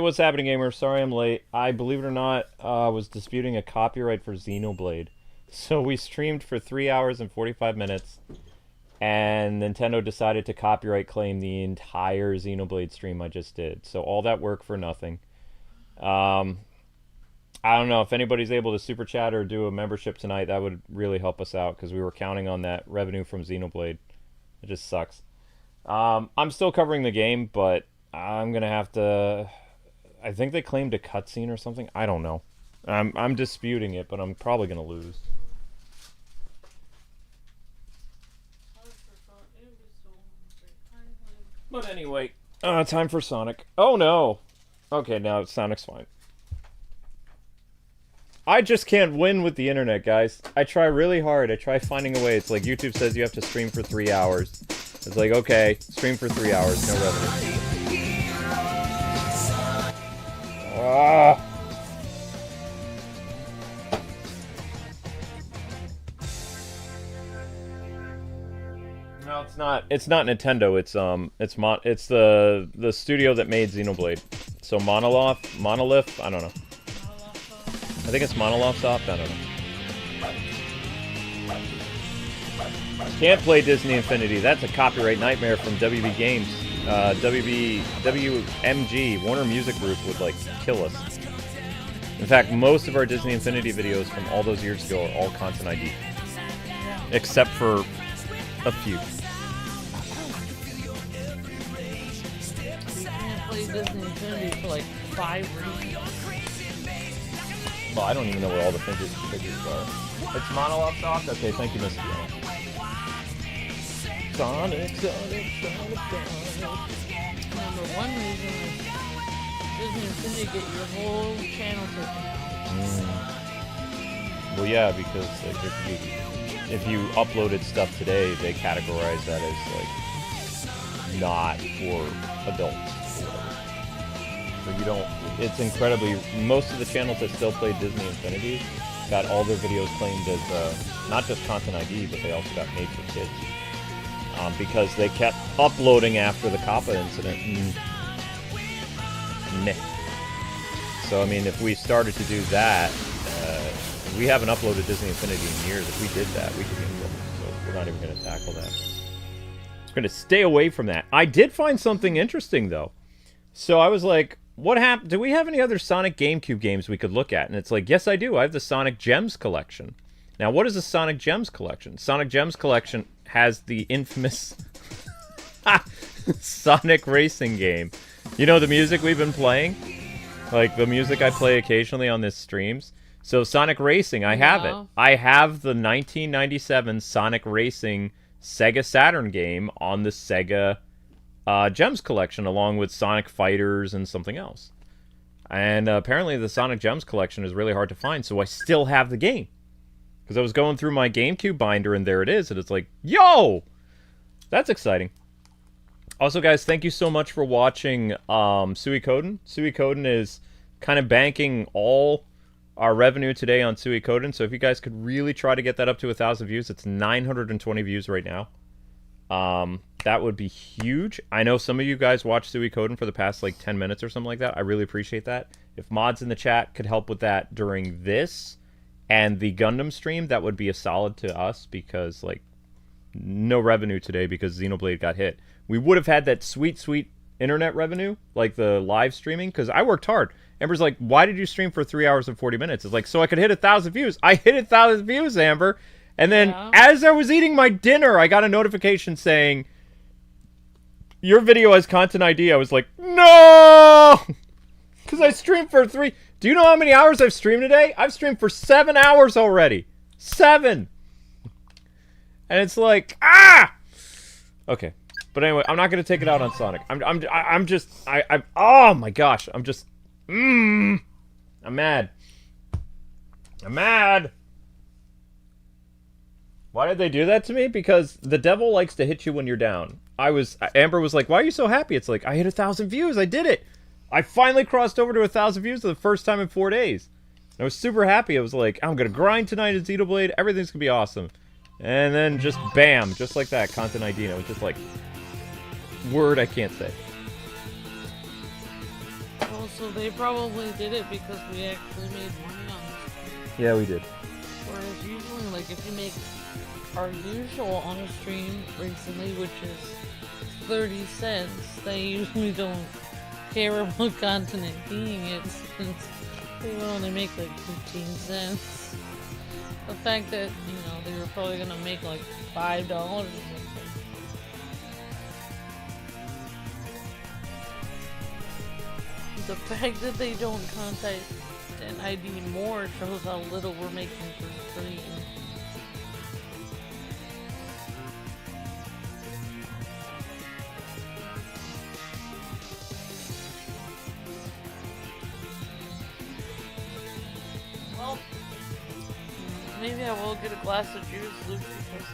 what's happening, gamer? Sorry I'm late. I, believe it or not, was disputing a copyright for Xenoblade. So we streamed for 3 hours and 45 minutes, and Nintendo decided to copyright claim the entire Xenoblade stream I just did. So all that work for nothing. I don't know if anybody's able to super chat or do a membership tonight. That would really help us out because we were counting on that revenue from Xenoblade. It just sucks. I'm still covering the game, but I'm gonna have to. I think they claimed a cutscene or something. I don't know. I'm disputing it, but I'm probably gonna lose. But anyway, time for Sonic. Oh no. Okay, now Sonic's fine. I just can't win with the internet, guys. I try really hard. I try finding a way. It's like YouTube says you have to stream for 3 hours. It's like, okay, stream for 3 hours, no revenue. No, it's not. It's not Nintendo. It's the studio that made Xenoblade. So Monolith. I don't know. I think it's Monolith Soft. I don't know. Can't play Disney Infinity. That's a copyright nightmare from WB Games. WMG, Warner Music Group, would, like, kill us. In fact, most of our Disney Infinity videos from all those years ago are all content ID. Except for a few. You can't play Disney Infinity for, like, 5 reasons. Well, I don't even know where all the figures are. It's Monolith Soft? Okay, thank you, Mr. Yellow. Sonic. Number one reason is Disney Infinity get your whole channel taken out. Well, yeah, because like if you uploaded stuff today, they categorize that as like not for adults. So you don't. It's incredibly. Most of the channels that still play Disney Infinity got all their videos claimed as not just content ID, but they also got made for kids. Because they kept uploading after the Kappa incident. Meh. So, I mean, if we started to do that, we haven't uploaded Disney Infinity in years. If we did that, we could get in trouble. So we're not even going to tackle that. We're going to stay away from that. I did find something interesting, though. So I was like, what happened? Do we have any other Sonic GameCube games we could look at? And it's like, yes, I do. I have the Sonic Gems collection. Now, what is the Sonic Gems collection? Sonic Gems collection has the infamous Sonic racing game. You know the music we've been playing? Like the music I play occasionally on this streams? So Sonic Racing, I have it. I have the 1997 Sonic Racing Sega Saturn game on the Sega Gems collection, along with Sonic Fighters and something else. And apparently the Sonic Gems collection is really hard to find, so I still have the game. Because I was going through my GameCube binder, and there it is, and it's like, yo! That's exciting. Also, guys, thank you so much for watching Suikoden. Suikoden is kind of banking all our revenue today on Suikoden, so if you guys could really try to get that up to 1,000 views, it's 920 views right now. That would be huge. I know some of you guys watched Suikoden for the past, like, 10 minutes or something like that. I really appreciate that. If mods in the chat could help with that during this and the Gundam stream, that would be a solid to us because, like, no revenue today because Xenoblade got hit. We would have had that sweet, sweet internet revenue, like the live streaming, because I worked hard. Amber's like, why did you stream for 3 hours and 40 minutes? It's like, so I could hit 1,000 views. I hit 1,000 views, Amber. And then as I was eating my dinner, I got a notification saying, your video has content ID. I was like, no! Because I streamed for 3... Do you know how many hours I've streamed today? I've streamed for 7 hours already. 7! And it's like, ah! Okay. But anyway, I'm not going to take it out on Sonic. I'm just, oh my gosh. I'm just, I'm mad. I'm mad. Why did they do that to me? Because the devil likes to hit you when you're down. Amber was like, why are you so happy? It's like, I hit 1,000 views. I did it. I finally crossed over to 1,000 views for the first time in 4 days. I was super happy. I was like, I'm going to grind tonight at Xenoblade. Everything's going to be awesome. And then just bam, just like that, content ID. And it was just like, word I can't say. Well, Also, they probably did it because we actually made money on this. Yeah, we did. Whereas usually, like, if you make our usual on a stream recently, which is 30 cents, they usually don't care about content being it, since they would only make like 15 cents. The fact that, you know, they were probably gonna make like $5 or something. The fact that they don't contact an ID more shows how little we're making for free. Well, maybe I will get a glass of juice, Luke, because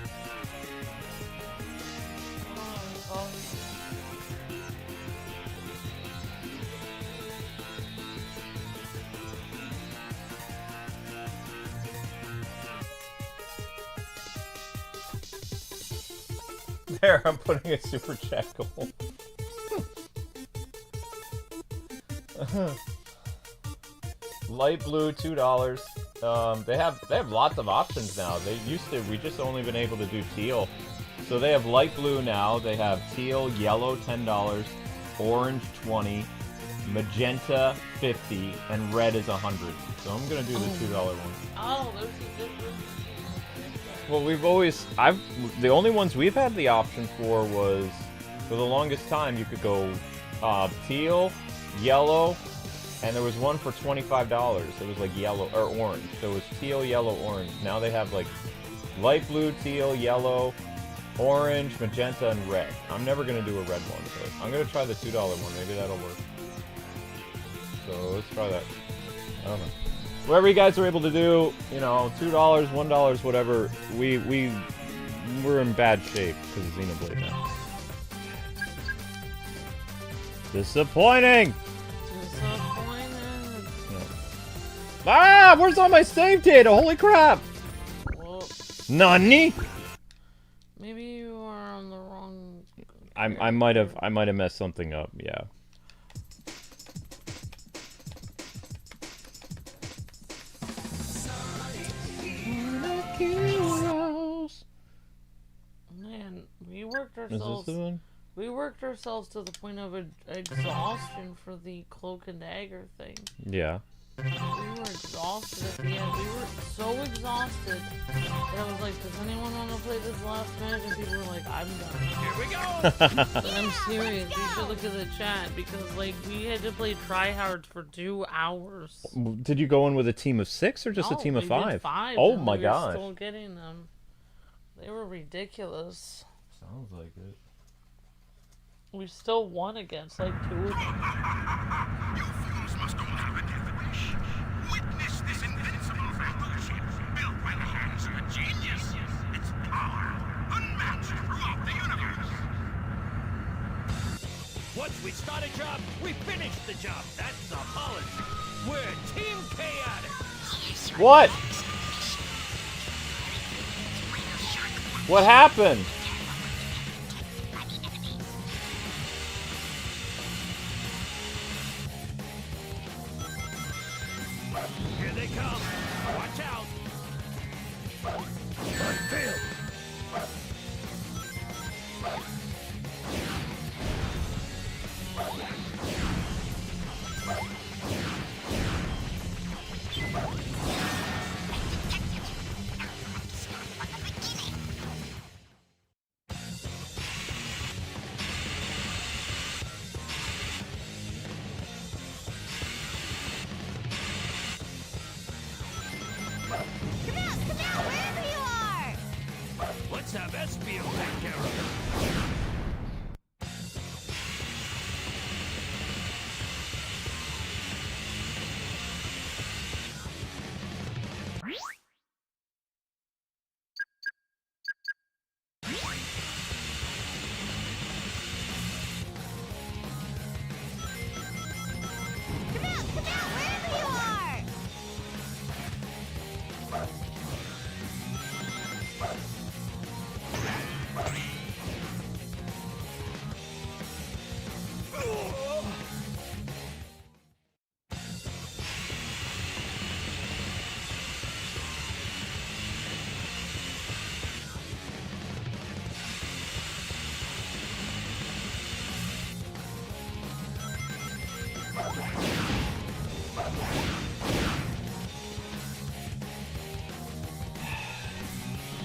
I don't have any coffee. There, I'm putting a super chat goal. Light blue, $2. They have lots of options now. We just only been able to do teal. So they have light blue now. They have teal, yellow, $10, orange, 20, magenta, 50, and red is 100. So I'm gonna do the $2 one. Oh, those are different. Well, the only ones we've had the option for was, for the longest time, you could go teal, yellow, and there was one for $25. It was like yellow, or orange. So it was teal, yellow, orange. Now they have like light blue, teal, yellow, orange, magenta, and red. I'm never going to do a red one, but I'm going to try the $2 one. Maybe that'll work. So let's try that. I don't know. Whatever you guys are able to do, you know, $2, $1, whatever, we're in bad shape because of Xenoblade now. Disappointing! Disappointed. Yeah. Ah! Where's all my save data? Holy crap! Well, Nani? maybe you are on the wrong... I might have messed something up, yeah. Man, we worked ourselves. Is this the one? We worked ourselves to the point of exhaustion for the cloak and dagger thing. Yeah. We were exhausted at the end. We were so exhausted that I was like, does anyone want to play this last match? And people were like, I'm done. Here we go! But I'm serious. You should look at the chat because, like, we had to play tryhards for 2 hours. Did you go in with a team of 6 or just a team of 5? Did 5? Oh my gosh. We were still getting them. They were ridiculous. Sounds like it. We still won against like 2 of them. You fools must all have a death wish. Witness this invincible battleship built by the hands of a genius. Its power unmatched throughout the universe. Once we start a job, we finish the job. That's the policy. We're Team Chaotic. What? What happened? Here they come. Watch out. Fail.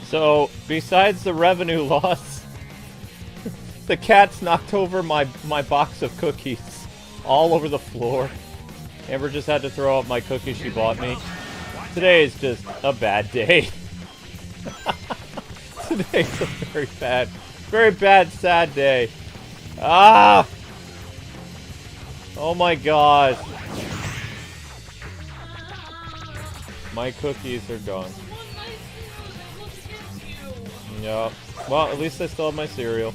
So, besides the revenue loss, the cats knocked over my box of cookies all over the floor. Amber just had to throw out my cookies she bought me. Today is just a bad day. Today's a very bad, sad day. Ah! Oh my god. My cookies are gone. Yeah. Well, at least I still have my cereal.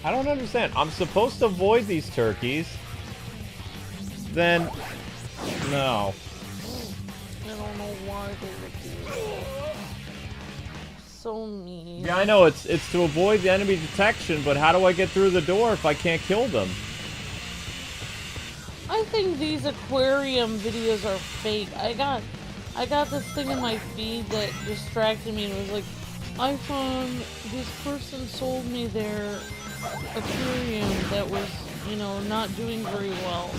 I don't understand. I'm supposed to avoid these turkeys. Then... No. I don't know why they would do that. So mean. Yeah, I know. It's to avoid the enemy detection, but how do I get through the door if I can't kill them? I think these aquarium videos are fake. I got this thing in my feed that distracted me and it was like, I found this person sold me their aquarium that was, you know, not doing very well.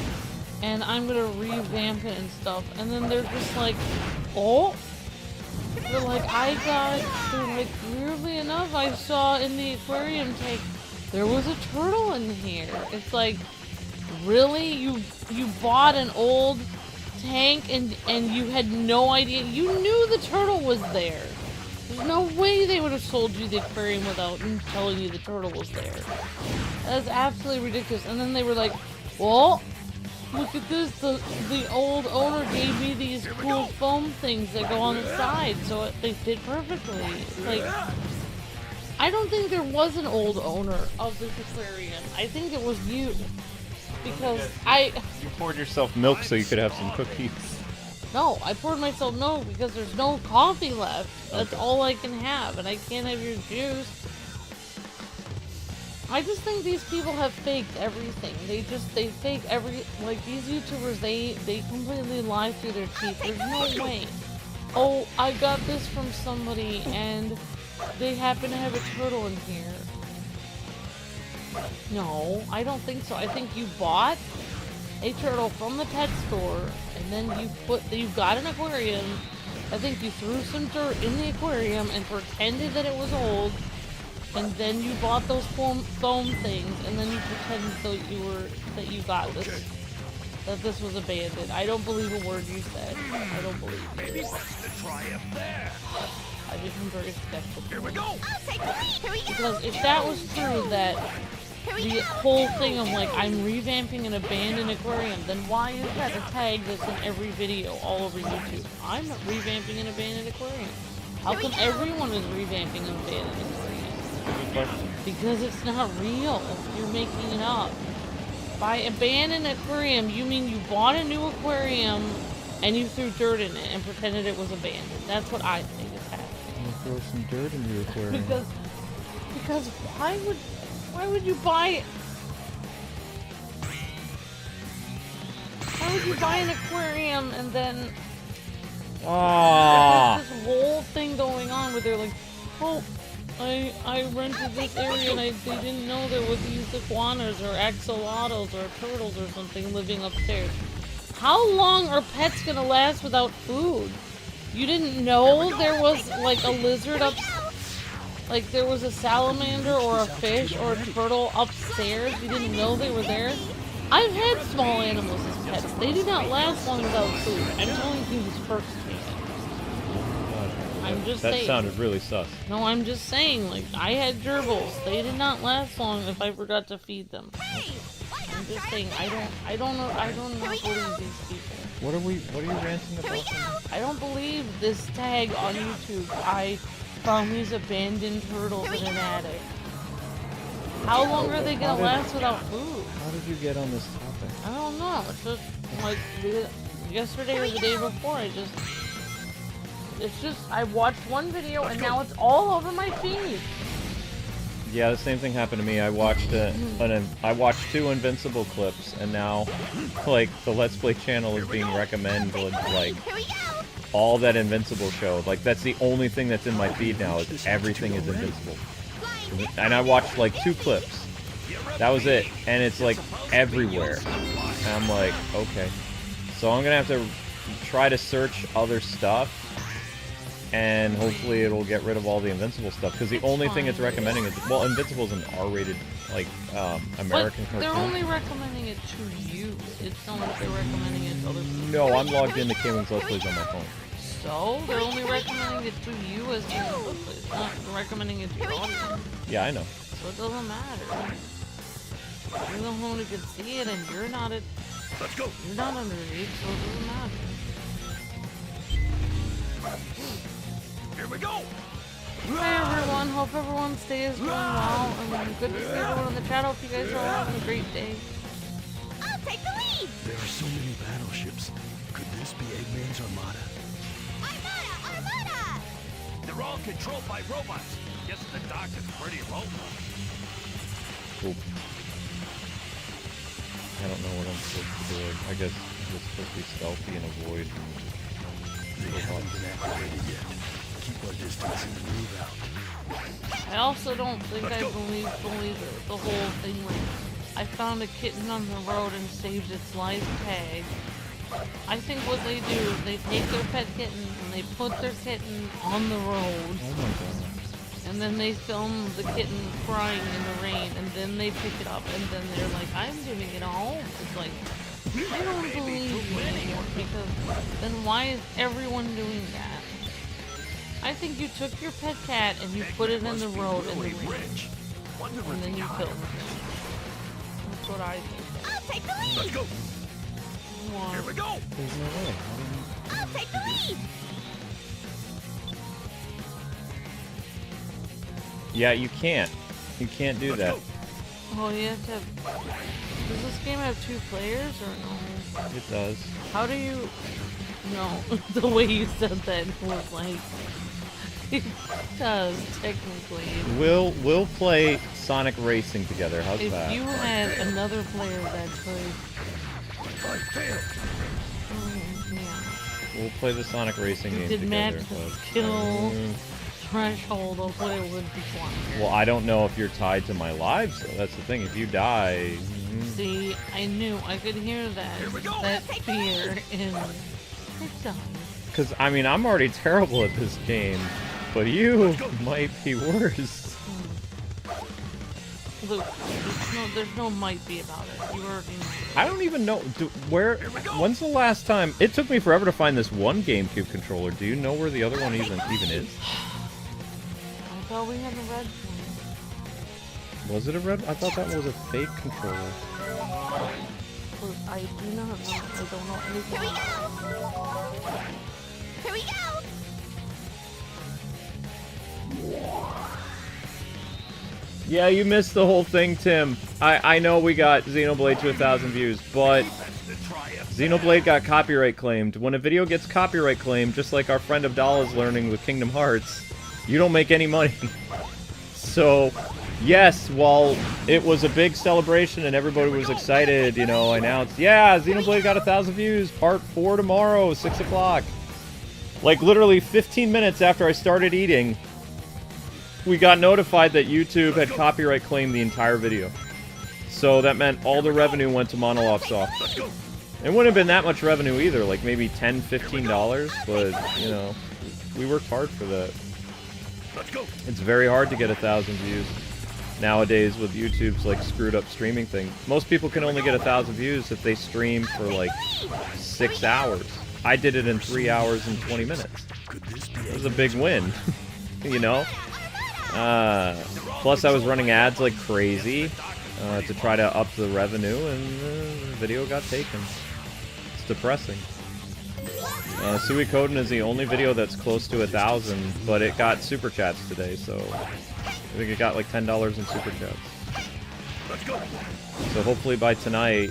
And I'm gonna revamp it and stuff. And then they're just like, oh? They're like, weirdly enough, I saw in the aquarium tank, there was a turtle in here. It's like, really? You bought an old tank and you had no idea? You knew the turtle was there. There's no way they would have sold you the aquarium without telling you the turtle was there. That's absolutely ridiculous. And then they were like, well, look at this. The old owner gave me these cool foam things that go on the side, so they fit perfectly. It's like, I don't think there was an old owner of this aquarium. I think it was you. Because You poured yourself milk so you could have some cookies. No, I poured myself milk because there's no coffee left. That's all I can have, and I can't have your juice. I just think these people have faked everything. They fake like these YouTubers, they completely lie through their teeth. There's no way. Oh, I got this from somebody and they happen to have a turtle in here. No, I don't think so. I think you bought a turtle from the pet store and then you got an aquarium. I think you threw some dirt in the aquarium and pretended that it was old. And then you bought those foam things, and then you pretended that you got this, that this was abandoned. I don't believe a word you said. I don't believe it. Maybe what's the try-up there? I become very skeptical. Here we go. Because if that was true, that the whole thing of like, I'm revamping an abandoned aquarium, then why is that a tag that's in every video all over YouTube? I'm revamping an abandoned aquarium. How come everyone is revamping an abandoned aquarium? Because it's not real. You're making it up. By abandoned aquarium, you mean you bought a new aquarium and you threw dirt in it and pretended it was abandoned. That's what I think is happening. You throw some dirt in your aquarium. Because why would you buy an aquarium and then there's this whole thing going on where they're like, oh, I rented this area and they didn't know there was these iguanas or axolotls or turtles or something living upstairs. How long are pets gonna last without food? You didn't know there was like a lizard like there was a salamander or a fish or a turtle upstairs? You didn't know they were there? I've had small animals as pets. They do not last long without food. I'm telling you this firsthand. I'm just saying. That sounded really sus. No, I'm just saying, like, I had gerbils. They did not last long if I forgot to feed them. I'm just saying, I don't believe these people. What are you ranting about? I don't believe this tag on YouTube. I found these abandoned turtles in an attic. How long are they gonna last without food? How did you get on this topic? I don't know. It's just, like, yesterday or the day before, I watched one video and now it's all over my feed. Yeah, the same thing happened to me. I watched I watched 2 Invincible clips, and now, like, the Let's Play channel is being recommended, like, all that Invincible show. Like, that's the only thing that's in my feed now, is everything is Invincible. And I watched, like, 2 clips. That was it. And it's, like, everywhere. And I'm like, okay. So I'm gonna have to try to search other stuff, and hopefully it'll get rid of all the Invincible stuff. Because the only thing it's recommending is, well, Invincible's an R-rated, like, American But they're cartoon. only recommending it to you. It's not like they're recommending it to other people. No, I'm logged into Kwingsletsplays on my phone. So, they're only recommending it to you as Kwingsletsplays, not recommending it to your audience. Yeah, I know. So it doesn't matter. You're the one who can see it, and you're not at. Let's go. You're not underage, so it doesn't matter. Here we go. Hi everyone, hope everyone stays doing well, and good to see everyone in the chat. Hope you guys are all having a great day. I'll take the lead! There are so many battleships. Could this be Eggman's armada? Armada! Armada! They're all controlled by robots. Guess the dock is pretty low. Cool. I don't know what I'm supposed to do. I guess I'm just supposed to be stealthy and avoid They haven't been activated yet. Keep our distance and move out. I also don't think I believe fully the whole thing like I found a kitten on the road and saved its life tag. I think what they do is they take their pet kitten and they put their kitten on the road. Oh my god. And then they film the kitten crying in the rain, and then they pick it up, and then they're like, I'm giving it a home. It's like, I don't believe you anymore, because then why is everyone doing that? I think you took your pet cat and you put it in the road in the rain, and then you killed it. That's what I think. I'll take the lead! Let's go. Why? Here we go. There's no way. How do I'll take the lead! Yeah, you can't. You can't do that. Oh, you have to have... Does this game have 2 players, or no? It does. How do you... No, the way you said that was like... It does, technically. We'll play Sonic Racing together. How's If that? you had another player that could... I failed. Yeah. We'll play the Sonic Racing game Did together. match the but- skill threshold of what it would require. Well, I don't know if you're tied to my lives, so that's the thing. If you die... See, I knew, I could hear that, that fear in... It does. Because, I mean, I'm already terrible at this game, but you might be worse. Luke, there's no might be about it. You already know. I don't even know... When's the last time... It took me forever to find this one GameCube controller. Do you know where the other one even is? I thought we had a red one. Was it a red? I thought that was a fake controller. Look, I do not know. I don't know anything. Here we go! Here we go! Yeah, you missed the whole thing, Tim. I know we got Xenoblade to 1,000 views, but Xenoblade got copyright claimed. When a video gets copyright claimed, just like our friend Abdallah is learning with Kingdom Hearts, you don't make any money. So, yes, while it was a big celebration and everybody was excited, you know, announced, yeah, Xenoblade got 1,000 views, part 4 tomorrow, 6 o'clock. Like, literally 15 minutes after I started eating, we got notified that YouTube had copyright claimed the entire video. So that meant all the revenue went to Monolith Soft. It wouldn't have been that much revenue either, like maybe $10, $15, but, you know, we worked hard for that. It's very hard to get 1,000 views nowadays with YouTube's like screwed up streaming thing. Most people can only get 1,000 views if they stream for like 6 hours. I did it in 3 hours and 20 minutes. It was a big win, you know? Plus I was running ads like crazy to try to up the revenue, and the video got taken. It's depressing. Suikoden is the only video that's close to 1,000, but it got super chats today, so I think it got like $10 in super chats. So hopefully by tonight,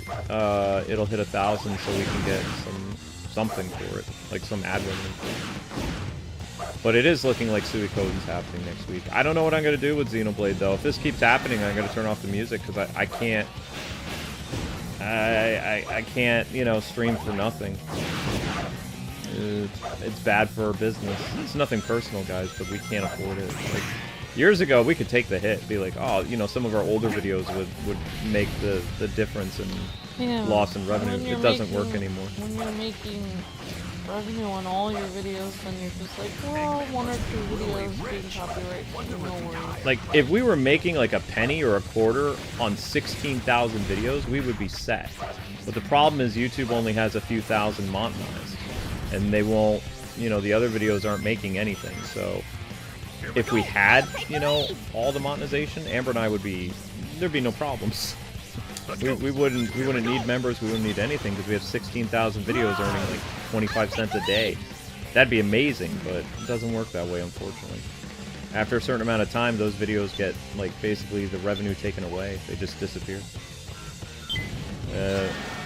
it'll hit 1,000 so we can get something for it, like some ad revenue. But it is looking like Suikoden's happening next week. I don't know what I'm gonna do with Xenoblade though. If this keeps happening, I'm gonna turn off the music because I can't. I can't, you know, stream for nothing. It's bad for our business. It's nothing personal, guys, but we can't afford it. Like, Years ago, we could take the hit, be like, oh, you know, some of our older videos would make the difference in Yeah. loss in revenue. When you're It doesn't making- work anymore. When you're making revenue on all your videos, then you're just like, well, 1 or 2 videos being copyrighted, no worries. Like, if we were making like a penny or a quarter on 16,000 videos, we would be set. But the problem is YouTube only has a few thousand monetized, and they won't, you know, the other videos aren't making anything, so... If we had, you know, all the monetization, Amber and I would be, there'd be no problems. We wouldn't need members, we wouldn't need anything, because we have 16,000 videos earning like 25 cents a day. That'd be amazing, but it doesn't work that way, unfortunately. After a certain amount of time, those videos get, like, basically the revenue taken away. They just disappear.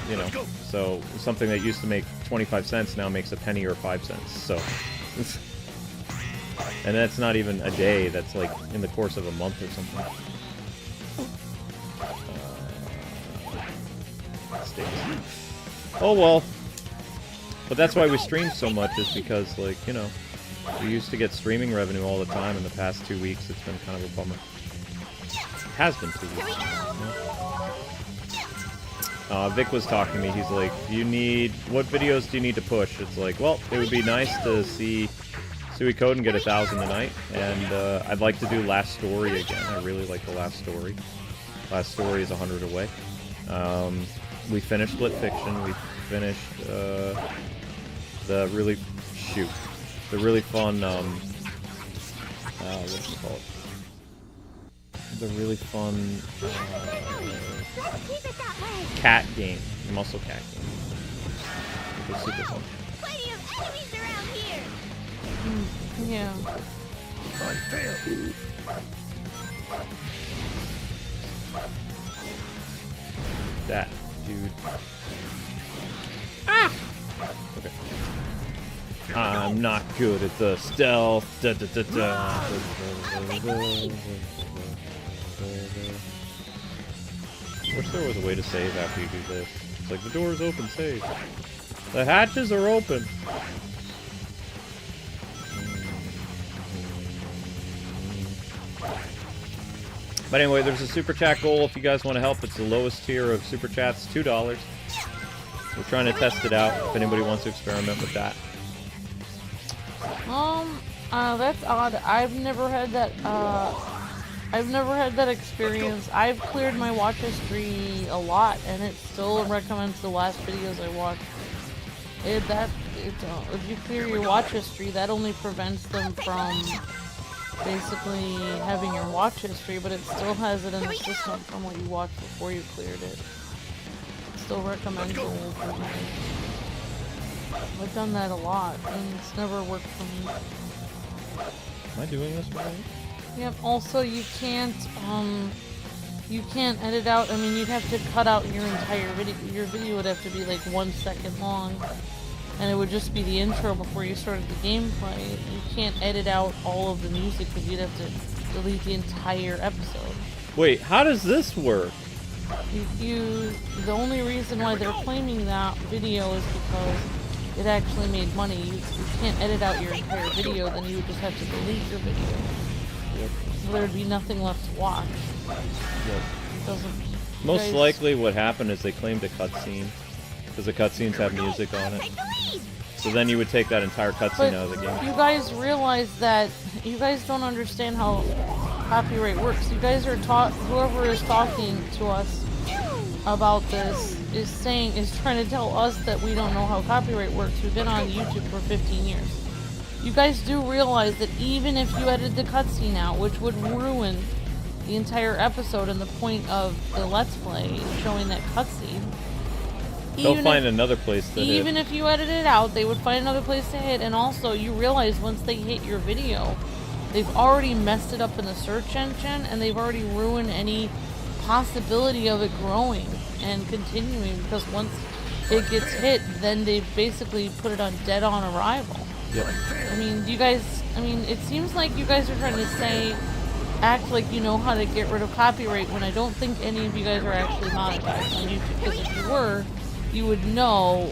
You know, so something that used to make 25 cents now makes a penny or 5 cents, so... And that's not even a day, that's like in the course of a month or something. Oh well. But that's why we stream so much, is because, like, you know, we used to get streaming revenue all the time. In the past 2 weeks, it's been kind of a bummer. It has been 2 weeks. Vic was talking to me, he's like, what videos do you need to push? It's like, well, it would be nice to see Sui Code and get 1,000 tonight, and I'd like to do Last Story again. I really like the Last Story. Last Story is 100 away. We finished Split Fiction. We finished the really fun what's it called? The really fun cat game, muscle cat game. It was super fun. Plenty of enemies around here. Yeah. I failed. That dude. Ah! Okay. I'm not good at the stealth. Da, da, da, da. Wish there was a way to save after you do this. It's like, the door's open, save. The hatches are open. But anyway, there's a super chat goal if you guys want to help. It's the lowest tier of super chats, $2. We're trying to test it out if anybody wants to experiment with that. That's odd. I've never had that experience. I've cleared my watch history a lot, and it still recommends the last videos I watched. If you clear your watch history, that only prevents them from basically having your watch history, but it still has it in the system from what you watched before you cleared it. It still recommends it. I've done that a lot, and it's never worked for me. Am I doing this right? Yep, also you can't edit out, I mean, you'd have to cut out your entire video. Your video would have to be like 1 second long, and it would just be the intro before you started the gameplay. You can't edit out all of the music because you'd have to delete the entire episode. Wait, how does this work? The only reason why they're claiming that video is because it actually made money. You can't edit out your entire video, then you would just have to delete your video. Yep. So there would be nothing left to watch. Yep. It doesn't... Most likely what happened is they claimed a cutscene, because the cutscenes have music on it. So then you would take that entire cutscene out of the game. You guys realize that you guys don't understand how copyright works. You guys are whoever is talking to us about this is trying to tell us that we don't know how copyright works. We've been on YouTube for 15 years. You guys do realize that even if you edited the cutscene out, which would ruin the entire episode and the point of the Let's Play showing that cutscene, They'll find another place to hit. Even if you edit it out, they would find another place to hit. And also, you realize once they hit your video, they've already messed it up in the search engine, and they've already ruined any possibility of it growing and continuing, because once it gets hit, then they've basically put it on dead on arrival. Yep. I mean, it seems like you guys are trying to act like you know how to get rid of copyright, when I don't think any of you guys are actually monetized on YouTube, because if you were, you would know,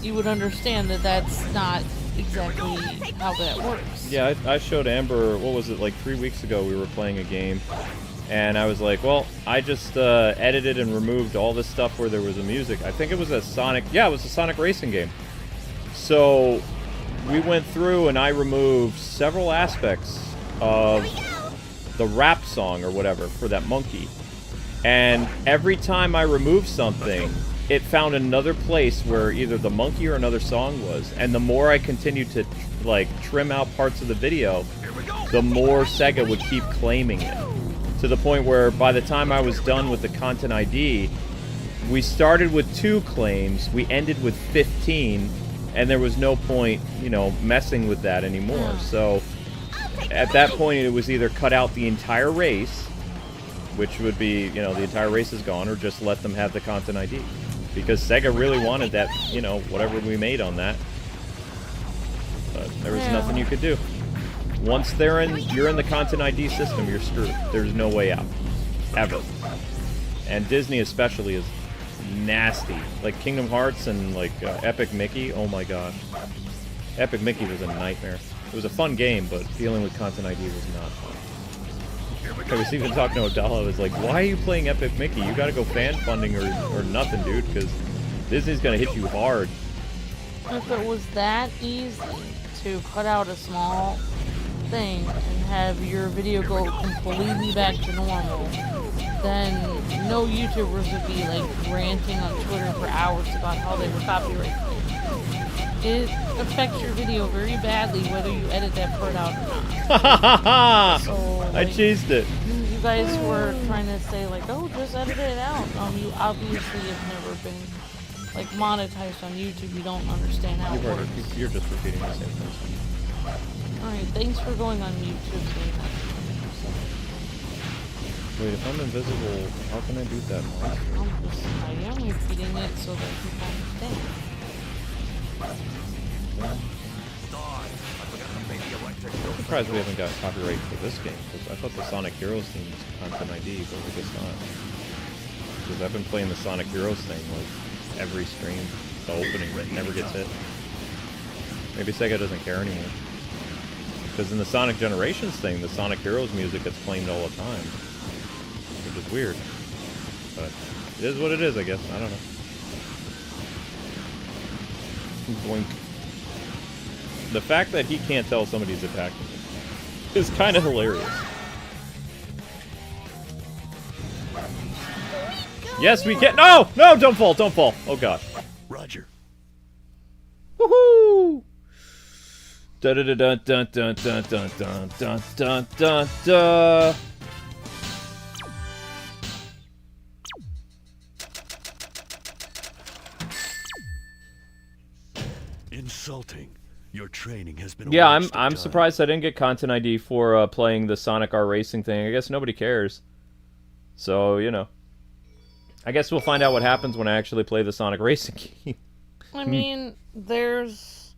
you would understand that that's not exactly how that works. Yeah, I showed Amber, what was it, like 3 weeks ago we were playing a game, and I was like, well, I just edited and removed all this stuff where there was a music. I think it was a Sonic, yeah, it was a Sonic racing game. So we went through and I removed several aspects of the rap song or whatever for that monkey. And every time I removed something, it found another place where either the monkey or another song was. And the more I continued to, like, trim out parts of the video, the more Sega would keep claiming it. To the point where by the time I was done with the content ID, we started with 2 claims, we ended with 15, and there was no point, you know, messing with that anymore. So at that point, it was either cut out the entire race, which would be, you know, the entire race is gone, or just let them have the content ID. Because Sega really wanted that, you know, whatever we made on that. But there was nothing you could do. Once you're in the content ID system, you're screwed. There's no way out. Ever. And Disney especially is nasty. Like Kingdom Hearts and like Epic Mickey, oh my gosh. Epic Mickey was a nightmare. It was a fun game, but dealing with content ID was not fun. I was even talking to Abdallah, I was like, why are you playing Epic Mickey? You gotta go fan funding or nothing, dude, because Disney's gonna hit you hard. If it was that easy to cut out a small thing and have your video go completely back to normal, then no YouTubers would be like ranting on Twitter for hours about how they were copyrighted. It affects your video very badly whether you edit that part out or not. So, like, I cheesed it. You guys were trying to say like, oh, just edit it out. You obviously have never been like monetized on YouTube. You don't understand how it works. You're just repeating the same thing. Alright, thanks for going on mute too. Wait, if I'm invisible, how can I do that? I am repeating it so that people understand. I'm surprised we haven't got copyright for this game, because I thought the Sonic Heroes theme was content ID, but I guess not. Because I've been playing the Sonic Heroes thing like every stream, the opening never gets hit. Maybe Sega doesn't care anymore. Because in the Sonic Generations thing, the Sonic Heroes music gets claimed all the time. Which is weird. But it is what it is, I guess. I don't know. Boink. The fact that he can't tell somebody's attacking him is kind of hilarious. Yes, we can. No! No, don't fall, don't fall. Oh, gosh. Roger. Woohoo! Da da da da da da da da da da da da. Insulting. Your training has been. Yeah, I'm surprised I didn't get content ID for playing the Sonic R Racing thing. I guess nobody cares. So, you know. I guess we'll find out what happens when I actually play the Sonic Racing game. I mean, there's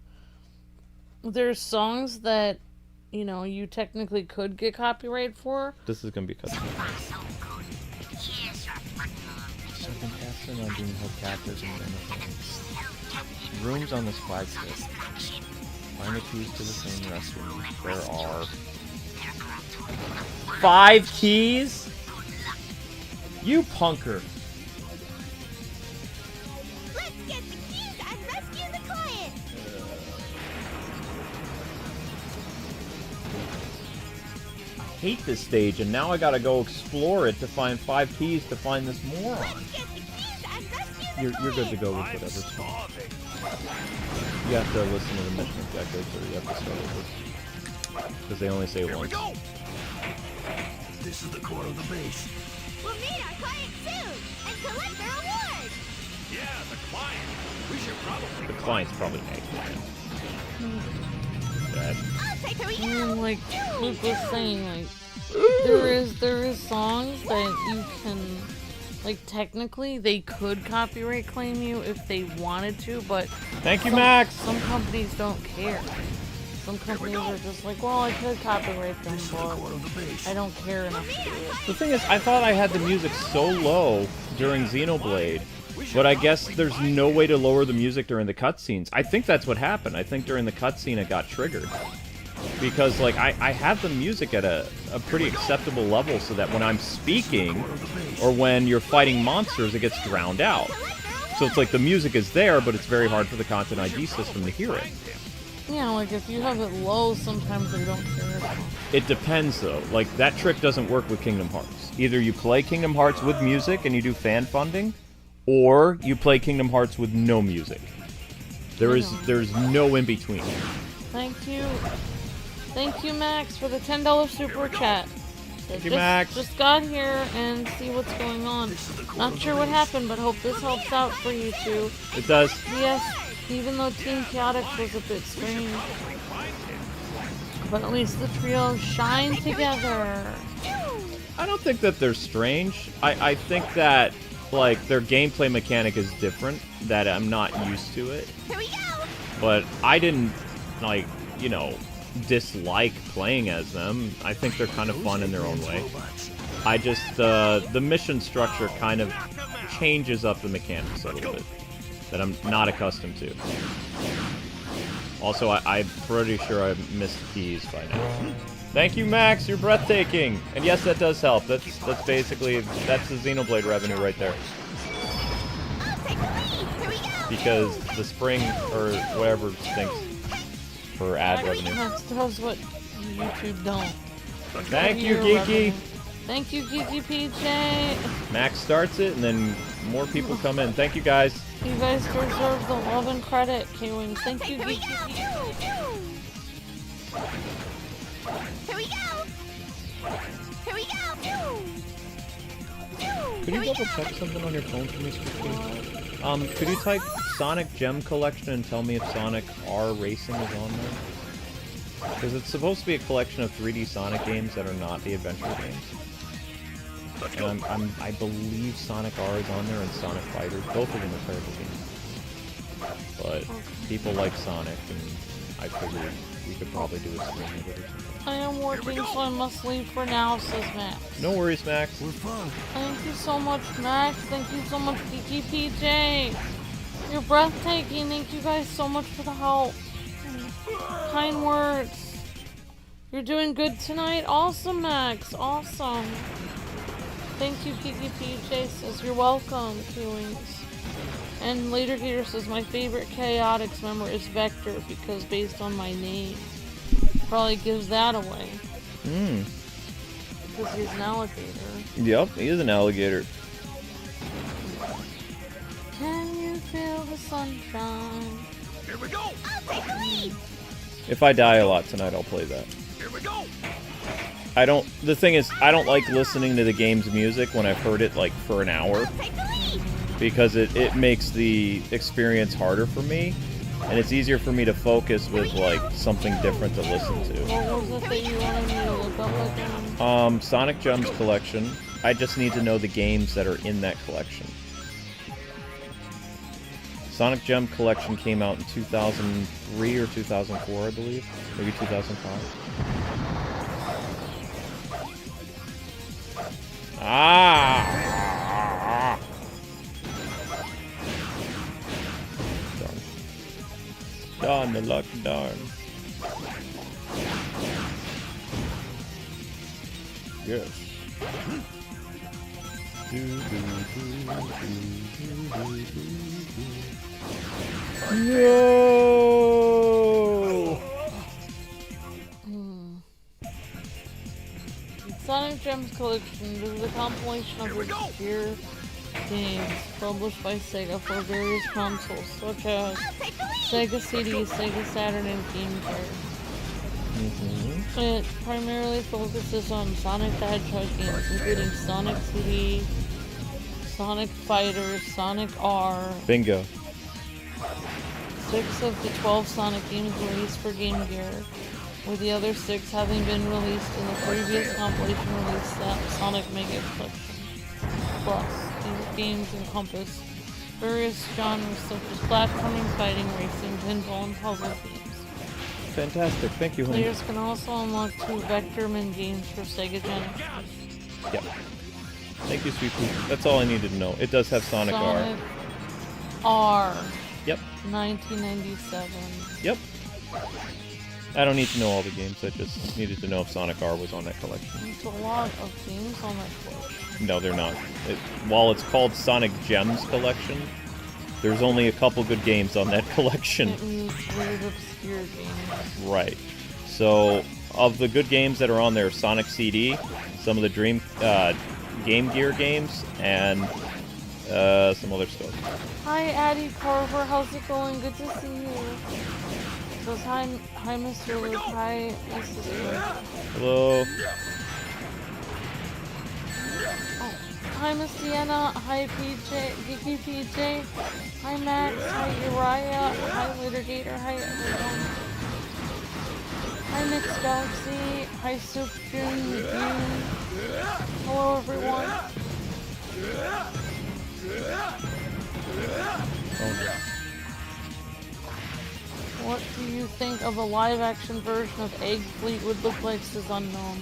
songs that, you know, you technically could get copyright for. This is gonna be cut. I've been casting on being held captive and rooms on this flagship. Find the keys to the same restroom. There are 5 keys? You punker. Let's get the keys and rescue the client. I hate this stage, and now I gotta go explore it to find 5 keys to find this moron. Let's get the keys and rescue the You're good to go with whatever. You have to listen to the mission objectives, or you have to start over. Because they only say Here once. we go. This is the core of the base. We'll meet our client soon and collect their reward. Yeah, the client. We should probably. The client's probably Eggman. Bad. I'll take her I out. mean, like Luke was saying, like there is songs that you can, like, technically they could copyright claim you if they wanted to, but Thank you, Max! some companies don't care. Some companies are just like, well, I could copyright them, but I don't care enough to do it. The thing is, I thought I had the music so low during Xenoblade But I guess there's no way to lower the music during the cutscenes. I think that's what happened. I think during the cutscene it got triggered. Because, like, I have the music at a pretty acceptable level so that when I'm speaking, or when you're fighting monsters, it gets drowned out. So it's like the music is there, but it's very hard for the Content ID system to hear it. Yeah, like if you have it low, sometimes they don't hear it. It depends, though. Like, that trick doesn't work with Kingdom Hearts. Either you play Kingdom Hearts with music and you do fan funding, or you play Kingdom Hearts with no music. There's no in between. Thank you. Thank you, Max, for the $10 super chat. Thank you, Max. Just got here and see what's going on. Not sure what happened, but hope this helps out for you two. It does. Yes, even though Team CHAOTIX was a bit strange. But at least the trio shine together. I don't think that they're strange. I think that, like, their gameplay mechanic is different, that I'm not used to it. Here we go! But I didn't, like, you know, dislike playing as them. I think they're kind of fun in their own way. I just, the mission structure kind of changes up the mechanics a little bit that I'm not accustomed to. Also, I'm pretty sure I've missed keys by now. Thank you, Max. You're breathtaking. And yes, that does help. That's basically, that's the Xenoblade revenue right there. I'll take the lead! Here we go! Because the spring, or whatever, stinks for ad revenue. Max does what YouTube don't. Thank you, Your Geeky. revenue. Thank you, Geeky PJ. Max starts it, and then more people come in. Thank you, guys. You guys deserve the love and credit, K-Wings. Thank you, Geeky PJ. Here we go! Here we go! Could you double check something on your phone for me, Squeaky? Could you type Sonic Gem Collection and tell me if Sonic R Racing is on there? Because it's supposed to be a collection of 3D Sonic games that are not the adventure games. And I believe Sonic R is on there and Sonic Fighters. Both of them are terrible games. But people like Sonic, and I figured we could probably do a stream of it or something. I am working, so I must leave for now, says Max. No worries, Max. We're fine. Thank you so much, Max. Thank you so much, Geeky PJ. You're breathtaking. Thank you guys so much for the help. Kind words. You're doing good tonight. Awesome, Max. Awesome. Thank you, Geeky PJ says. You're welcome, K-Wings. And Later Gator says, my favorite CHAOTIX member is Vector because based on my name. Probably gives that away. Because he's an alligator. Yep, he is an alligator. Can you feel the sunshine? Here we go! I'll take the lead! If I die a lot tonight, I'll play that. Here we go! The thing is, I don't like listening to the game's music when I've heard it, like, for an hour. Take the lead! Because it makes the experience harder for me. And it's easier for me to focus with, like, something different to listen to. What was it that you wanted me to look up again? Sonic Gems Collection. I just need to know the games that are in that collection. Sonic Gem Collection came out in 2003 or 2004, I believe. Maybe 2005. Ah! Darn the luck, darn. Yes. No! Sonic Gems Collection is a compilation of obscure games published by Sega for various consoles, such as Sega CD, Sega Saturn, and GameCube. It primarily focuses on Sonic the Hedgehog games, including Sonic CD, Sonic Fighters, Sonic R. Bingo. 6 of the 12 Sonic games released for Game Gear, with the other 6 having been released in the previous compilation release, Sonic Mega Collection. Plus, these games encompass various genres such as platforming, fighting, racing, pinball, and puzzle games. Fantastic. Thank you, honey. Players can also unlock 2 Vectorman games for Sega Genesis. Yep. Thank you, Sweet Pea. That's all I needed to know. It does have Sonic R. R. Yep. 1997. Yep. I don't need to know all the games. I just needed to know if Sonic R was on that collection. It's a lot of games on that collection. No, they're not. While it's called Sonic Gems Collection, there's only a couple good games on that collection. It means weird, obscure games. Right. So, of the good games that are on there, Sonic CD, some of the Game Gear games, and some other stuff. Hi, Addie Carver. How's it going? Good to see you. Says hi, Mr. Luke. Hi, Mrs. Luke. Hello. Oh, hi, Miss Deanna. Hi, PJ. Geeky PJ. Hi, Max. Hi, Uriah. Hi, Litigator. Hi, everyone. Hi, Mixed Galaxy. Hi, Soup June. Hello, everyone. What do you think of a live-action version of Egg Fleet would look like is unknown?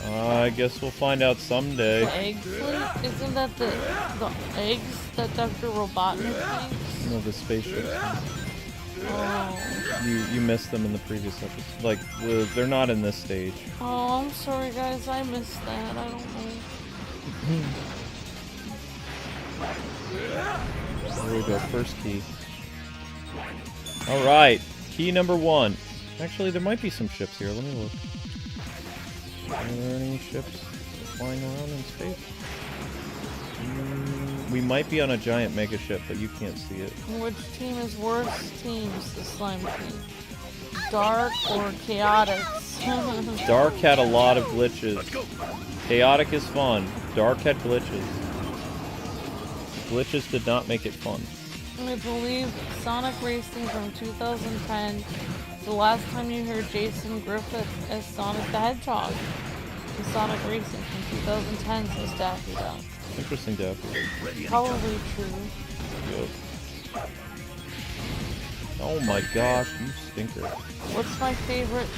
I guess we'll find out someday. The Egg Fleet? Isn't that the eggs that Dr. Robotnik makes? No, the spaceships. Oh. You missed them in the previous episode. Like, they're not in this stage. Oh, I'm sorry, guys. I missed that. I don't know. There we go. First key. Alright. Key number 1. Actually, there might be some ships here. Let me look. Are there any ships flying around in space? We might be on a giant mega ship, but you can't see it. Which team is worse teams? The slime team. Dark or CHAOTIX? Dark had a lot of glitches. Chaotic is fun. Dark had glitches. Glitches did not make it fun. I believe Sonic Racing from 2010 is the last time you hear Jason Griffith as Sonic the Hedgehog. In Sonic Racing from 2010 says Daffy Duck. Interesting, Daffy. Probably true. Yep. Oh my gosh, you stinker. What's my favorite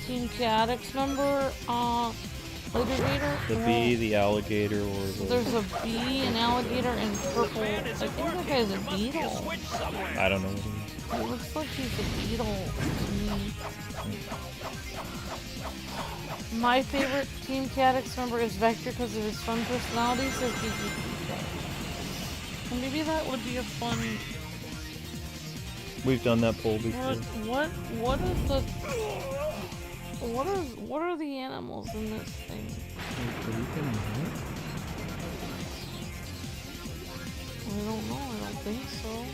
Team CHAOTIX member? Litigator? The bee, the alligator, or the... There's a bee, an alligator, and purple. I think that guy's a beetle. I don't know what it It looks like he's a beetle to me. My favorite Team CHAOTIX member is Vector because of his fun personality, so and maybe that would be a fun... We've done that poll before. What are the animals in this thing? I don't know, I don't think so.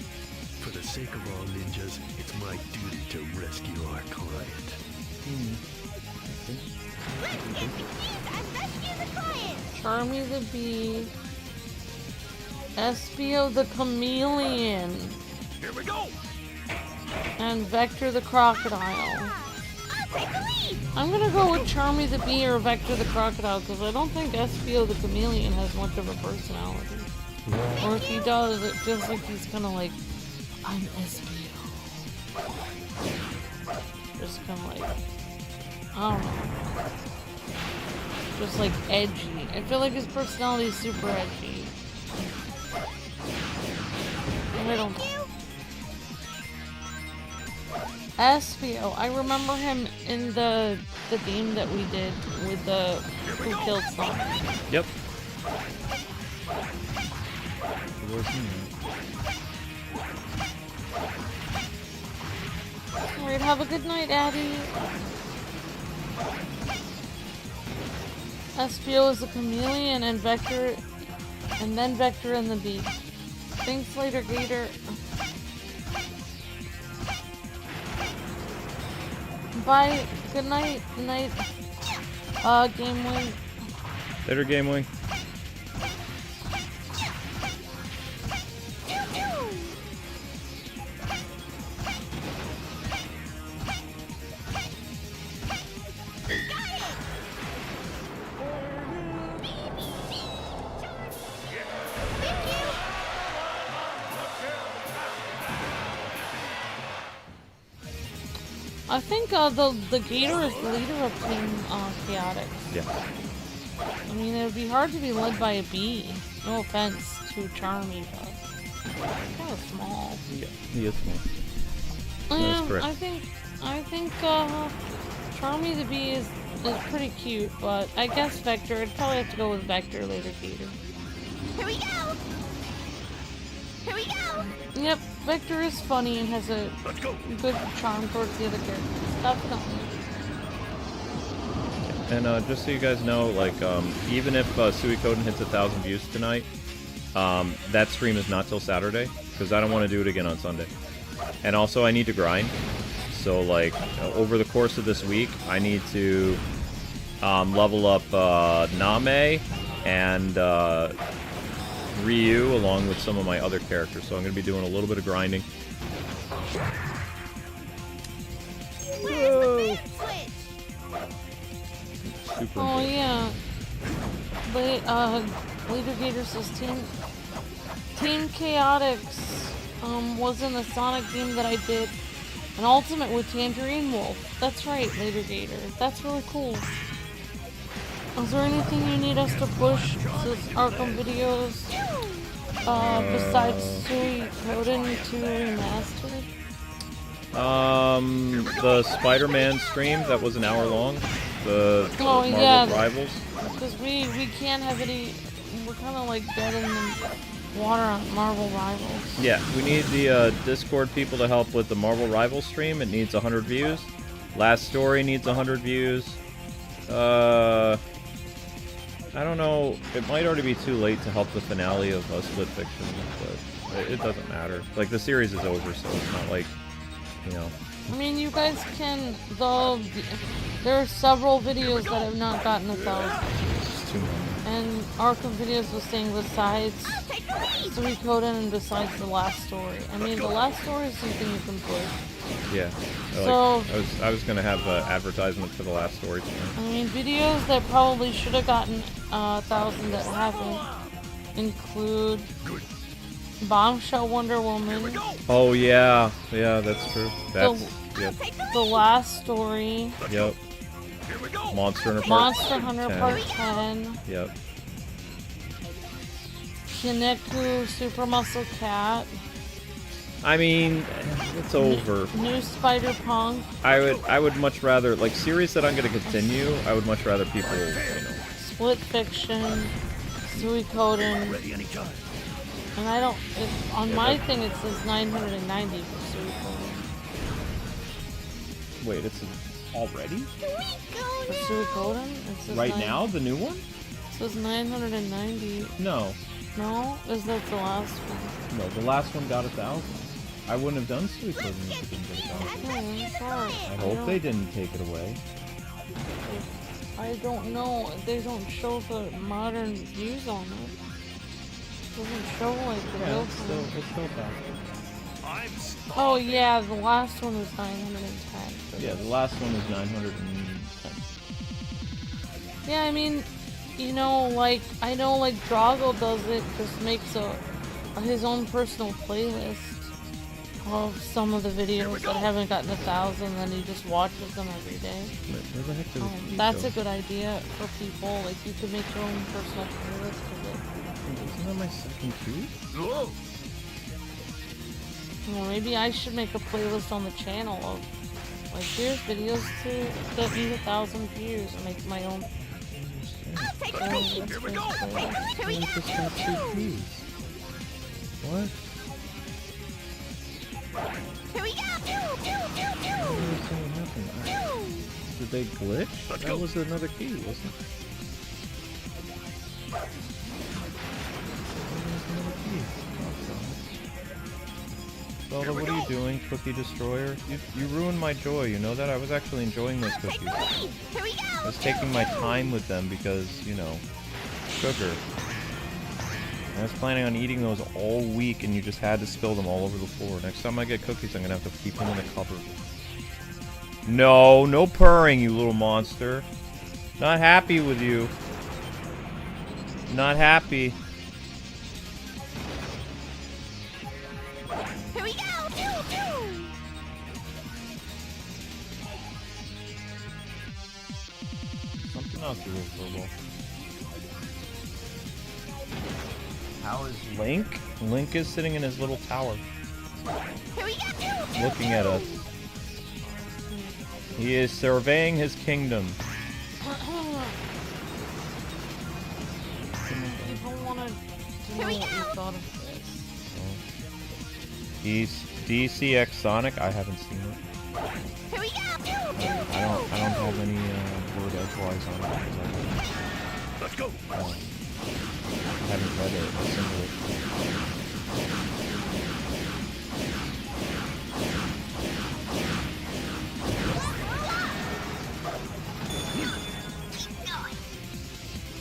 For the sake of all ninjas, it's my duty to rescue our client. Charmy the Bee. Espio the Chameleon. Here we go. And Vector the Crocodile. I'm gonna go with Charmy the Bee or Vector the Crocodile because I don't think Espio the Chameleon has much of a personality. Or if he does, it feels like he's kind of like, I'm Espio. Just kind of like, I don't know. Just like edgy. I feel like his personality is super edgy. I don't know. Espio, I remember him in the game that we did with the Who Killed Sonic. Yep. Alright, have a good night, Addie. Espio is a chameleon and Vector, and then Vector and the Bee. Thanks later, Gator. Bye. Good night. Good night. Game Wing. Later, Game Wing. I think the Gator is the leader of Team CHAOTIX. Yeah. I mean, it would be hard to be led by a bee. No offense to Charmy, but kind of smart. Yeah, he is small. Yeah, correct. I think Charmy the Bee is pretty cute, but I guess Vector. I'd probably have to go with Vector later, Gator. Here we go! Here we go! Yep, Vector is funny and has a good charm towards the other characters. Definitely. And just so you guys know, like, even if Suikoden hits 1,000 views tonight, that stream is not till Saturday, because I don't want to do it again on Sunday. And also, I need to grind. So, like, over the course of this week, I need to level up Name and Ryu, along with some of my other characters. So I'm going to be doing a little bit of grinding. Where's the switch? Super Oh important. yeah. Leader Gator says Team CHAOTIX was in the Sonic game that I did. An Ultimate with Tangerine Wolf. That's right, Leader Gator. That's really cool. Is there anything you need us to push to Arkham videos besides Suikoden 2 Remastered? The Spider-Man stream that was an hour long. The Oh, Marvel yeah. Rivals. Because we can't have any. We're kind of like dead in the water on Marvel Rivals. Yeah, we need the Discord people to help with the Marvel Rivals stream. It needs 100 views. Last Story needs 100 views. I don't know. It might already be too late to help the finale of Split Fiction, but it doesn't matter. Like, the series is over, so it's not like, you know. I mean, you guys can, though. There are several videos that have not gotten 1,000. It's too many. And Arkham videos was saying besides Suikoden and besides the last story. I mean, the last story is something you can push. Yeah. So- I was gonna have advertisement for the Last Story tonight. I mean, videos that probably should have gotten 1,000 that haven't include Bombshell Wonder Woman, Oh yeah, yeah, that's true. That's yep, the last story, yep. Monster Hunter Part Monster Hunter 10. Part 10, Yep. Kineku Super Muscle Cat, I mean, it's over. New Spider-Punk, I would much rather, like, series that I'm gonna continue. I would much rather people, you know. Split Fiction, Suikoden, and I don't. On my thing, it says 990 for Suikoden. Wait, it's already For Suikoden, it says right now the new one? It says 990. No, No, is that the last one? no, the last one got 1,000. I wouldn't have done Suikoden if it didn't get 1,000. Oh, I'm sorry. I hope they didn't take it away. I don't know. They don't show the modern views on it. Doesn't show like the Yeah, real it's still 1,000. Oh yeah, the last one was 910. Yeah, the last one is 910. Yeah, I mean, you know, like I know like Drago does it. Just makes his own personal playlist of some of the videos that haven't gotten 1,000, and he just watches them every day. Where the heck did the key That's go? a good idea for people. Like you could make your own personal playlist of it. Isn't that my second key? Well, maybe I should make a playlist on the channel of like here's videos that need 1,000 views and make my own. Take Here we go! Here we I just got 2 keys. What? Here we go! I don't understand what happened. Did they glitch? That was another key, wasn't it? Zelda, what are you doing, Cookie Destroyer? You ruined my joy, you know that? I was actually enjoying those cookies. Here we go! I was taking my time with them because, you know, sugar. I was planning on eating those all week and you just had to spill them all over the floor. Next time I get cookies, I'm gonna have to keep them in the cupboard. No, no purring, you little monster. Not happy with you. Not happy. Here we go! Something else is real. How is Link? Link is sitting in his little tower. Here we go. looking at us. He is surveying his kingdom. People wanted to know what you thought of this. DCX Sonic. I haven't seen it. Here we go. I don't have any word edgewise on it. Let's go. I haven't read it. A single.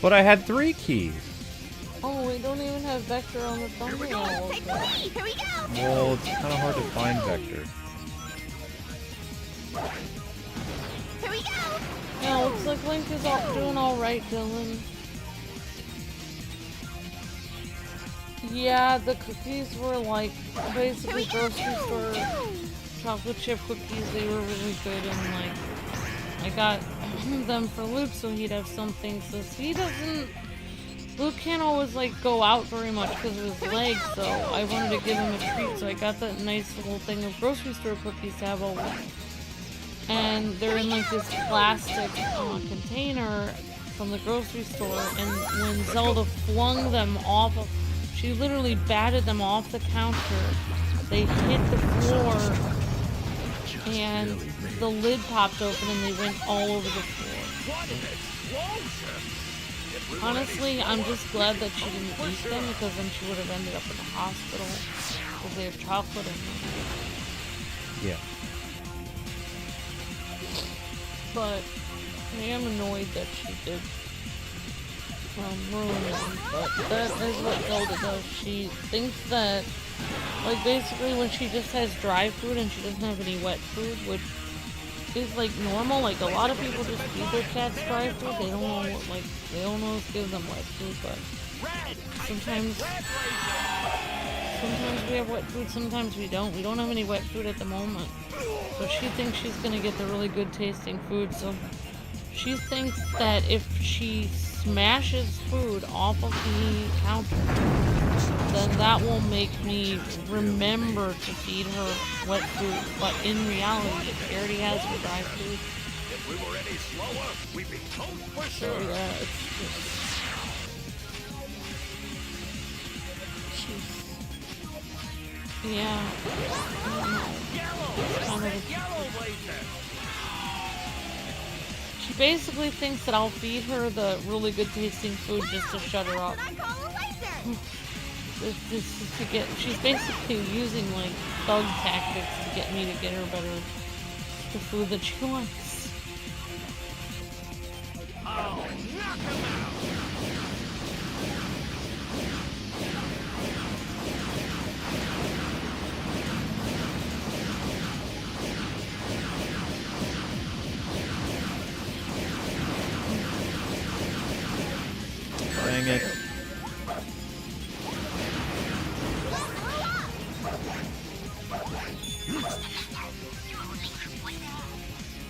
But I had 3 keys. Oh, we don't even have Vector on the thumbnail. Take the lead. Here we go. Well, it's kind of hard to find Vector. Here we go. Yeah, looks like Link is doing alright, Dylan. Yeah, the cookies were like basically grocery store chocolate chip cookies. They were really good, and like I got them for Luke so he'd have something, since he doesn't. Luke can't always like go out very much because of his legs, so I wanted to give him a treat, so I got that nice little thing of grocery store cookies to have all week. And they're in like this plastic container from the grocery store, and when Zelda flung them off of, she literally batted them off the counter. They hit the floor, and the lid popped open, and they went all over the floor. What an explosion! Honestly, I'm just glad that she didn't eat them, because then she would have ended up in the hospital because they have chocolate in them. Yeah. But I am annoyed that she did ruin them. But that is what Zelda does. She thinks that, like, basically when she just has dry food and she doesn't have any wet food, which is like normal. Like, a lot of people just feed their cats dry food. They don't know what, like, they don't know to give them wet food, but sometimes we have wet food, sometimes we don't. We don't have any wet food at the moment. So she thinks she's gonna get the really good tasting food, so she thinks that if she smashes food off of the counter, then that will make me remember to feed her wet food. But in reality, she already has her dry food. If we were any slower, we'd be toast for So sure. yeah, it's just... Yeah. I don't know. Kind of She basically thinks that I'll feed her the really good tasting food just to shut her up. I call a laser. This is to get. She's basically using like thug tactics to get me to get her better the food that she wants. Oh, knock him out! Dang it.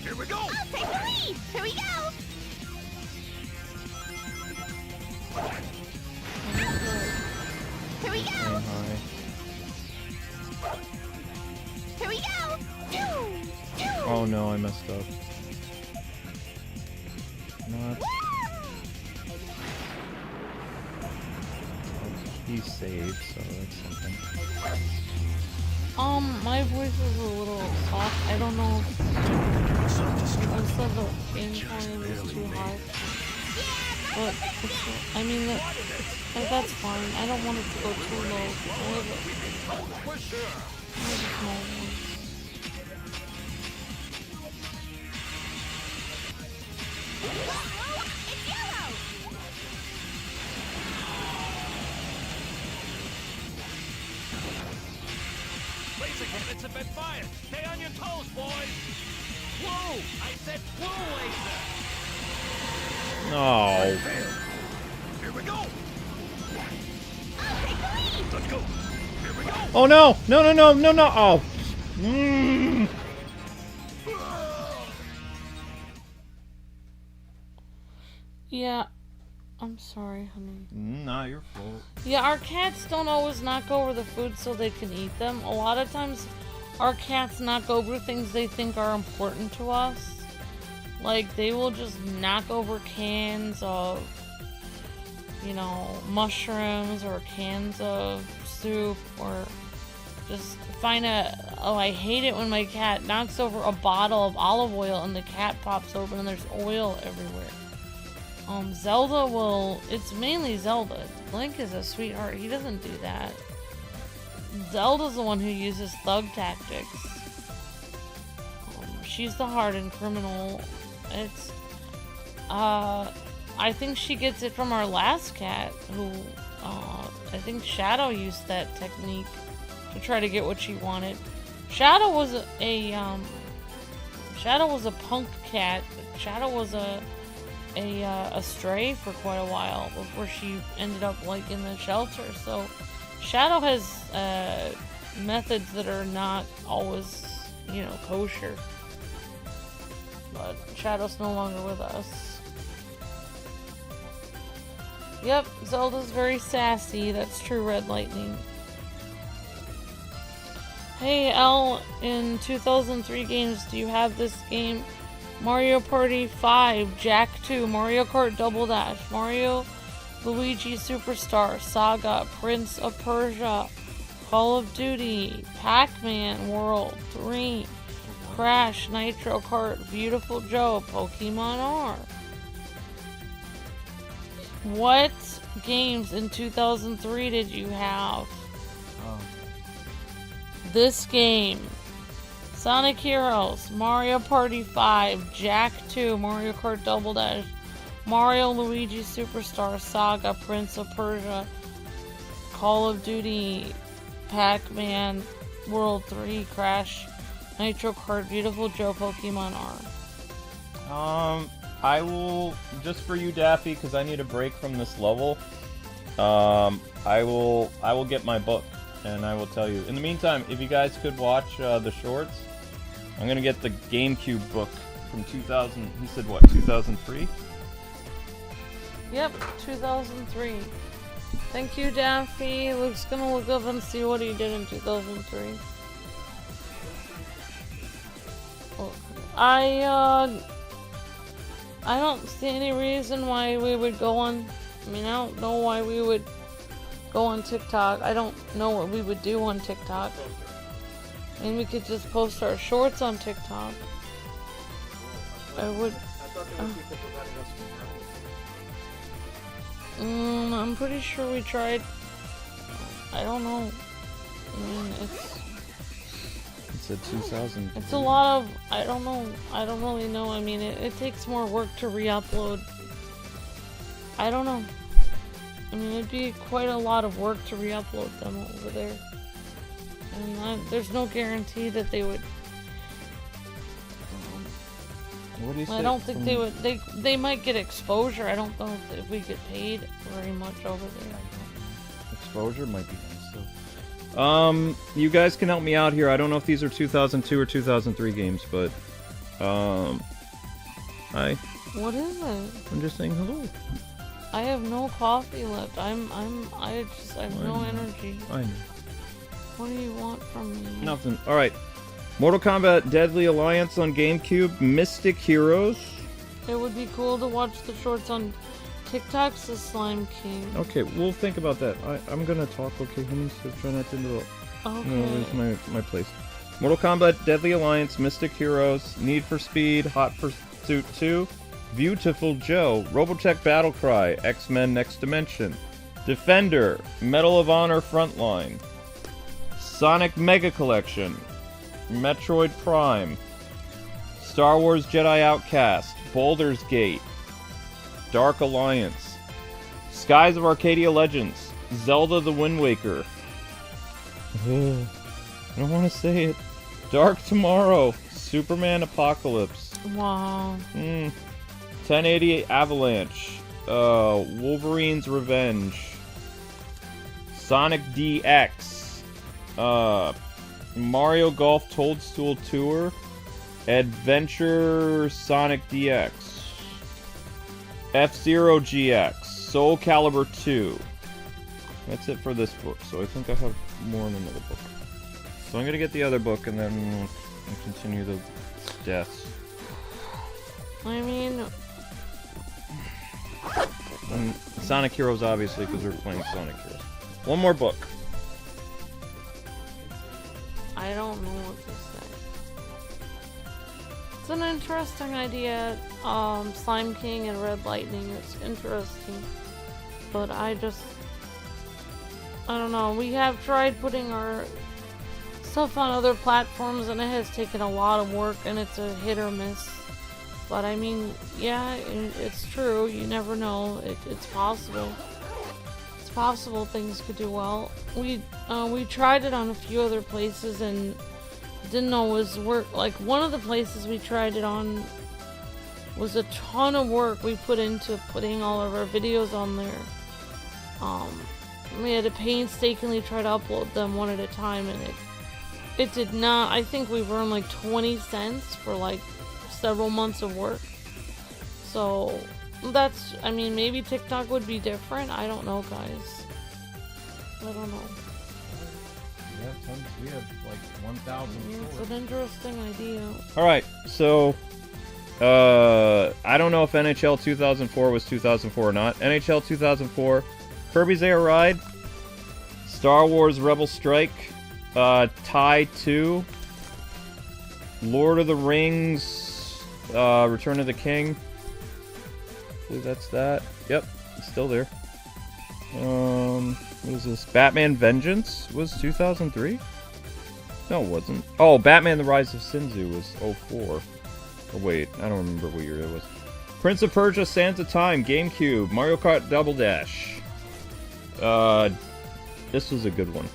Here we go! I'll take the lead. Here we go. Here we go. Saying hi. Here we go. Oh no, I messed up. Not. He's saved, so that's something. My voice is a little soft. I don't know if I said the game volume is too high. But it's, I mean, that's fine. I don't want it to go too low. I have a small voice. It's yellow. Laser cannons have been fired! Stay on your toes, boys! Whoa! I said whoa, laser! No. Here we go! Let's go! Here we go! Oh no! No, no, no, no, no! Oh! Mm. Yeah, I'm sorry, honey. Not your fault. Yeah, our cats don't always knock over the food so they can eat them. A lot of times, our cats knock over things they think are important to us. Like, they will just knock over cans of, you know, mushrooms or cans of soup, or just find oh, I hate it when my cat knocks over a bottle of olive oil and the cat pops open and there's oil everywhere. Zelda will, it's mainly Zelda. Link is a sweetheart, he doesn't do that. Zelda's the one who uses thug tactics. She's the hardened criminal. It's, I think she gets it from our last cat, who, I think Shadow used that technique to try to get what she wanted. Shadow was a punk cat. Shadow was a stray for quite a while before she ended up like in the shelter. So Shadow has methods that are not always, you know, kosher. But Shadow's no longer with us. Yep, Zelda's very sassy. That's true, Red Lightning. Hey, L, in 2003 games, do you have this game? Mario Party 5, Jack 2, Mario Kart Double Dash, Mario Luigi Superstar, Saga, Prince of Persia, Call of Duty, Pac-Man World 3, Crash, Nitro Kart, Beautiful Joe, Pokemon R. What games in 2003 did you have? This game. Sonic Heroes, Mario Party 5, Jack 2, Mario Kart Double Dash, Mario Luigi Superstar, Saga, Prince of Persia, Call of Duty, Pac-Man World 3, Crash, Nitro Kart, Beautiful Joe, Pokemon R. I will, just for you, Daffy, because I need a break from this level, I will get my book, and I will tell you. In the meantime, if you guys could watch the shorts, I'm gonna get the GameCube book from 2000, he said what, 2003? Yep, 2003. Thank you, Daffy. Luke's gonna look up and see what he did in 2003. I don't see any reason why we would go on, I don't know why we would go on TikTok. I don't know what we would do on TikTok. I mean, we could just post our shorts on TikTok. I'm pretty sure we tried. I don't know. I mean, It's a 2000. it's a lot of, I don't know. I don't really know. I mean, it takes more work to re-upload. I don't know. I mean, it'd be quite a lot of work to re-upload them over there. And there's no guarantee that they would. What do you say? I don't think they would. They might get exposure. I don't know if we get paid very much over there. Exposure might be nice, though. You guys can help me out here. I don't know if these are 2002 or 2003 games, but hi. What is it? I'm just saying hello. I have no coffee left. I have no energy. I know. What do you want from me? Nothing. All right. Mortal Kombat Deadly Alliance on GameCube, Mystic Heroes. It would be cool to watch the shorts on TikTok's The Slime King. Okay, we'll think about that. I'm gonna talk, okay, honey? So try not to interrupt. Okay. No, where's my place? Mortal Kombat Deadly Alliance, Mystic Heroes, Need for Speed, Hot Pursuit 2, Beautiful Joe, Robotech Battlecry, X-Men Next Dimension, Defender, Medal of Honor Frontline, Sonic Mega Collection, Metroid Prime, Star Wars Jedi Outcast, Baldur's Gate, Dark Alliance, Skies of Arcadia Legends, Zelda the Wind Waker. I don't want to say it. Dark Tomorrow, Superman Apocalypse. Wow. 1080 Avalanche, Wolverine's Revenge, Sonic DX, Mario Golf Toadstool Tour, Adventure Sonic DX, F-Zero GX, Soul Calibur 2. That's it for this book, so I think I have more in another book. So I'm gonna get the other book and then we'll continue the deaths. I mean... And Sonic Heroes, obviously, because we're playing Sonic Heroes. One more book. I don't know what to say. It's an interesting idea. Slime King and Red Lightning, it's interesting. But I don't know. We have tried putting our stuff on other platforms and it has taken a lot of work and it's a hit or miss. But I mean, yeah, it's true. You never know. It's possible. It's possible things could do well. We tried it on a few other places and didn't always work. Like one of the places we tried it on was a ton of work we put into putting all of our videos on there. We had to painstakingly try to upload them one at a time, and it did not. I think we earned like 20 cents for like several months of work. So that's, I mean, maybe TikTok would be different. I don't know, guys. I don't know. We have like 1,000. It's an interesting idea. Alright, so I don't know if NHL 2004 was 2004 or not. NHL 2004, Kirby's Air Ride, Star Wars Rebel Strike, TIE 2, Lord of the Rings, Return of the King. I believe that's that. Yep, it's still there. What is this? Batman Vengeance was 2003? No, it wasn't. Oh, Batman The Rise of Sinzu was 04. Oh, wait, I don't remember what year it was. Prince of Persia Sands of Time, GameCube, Mario Kart Double Dash. This was a good one.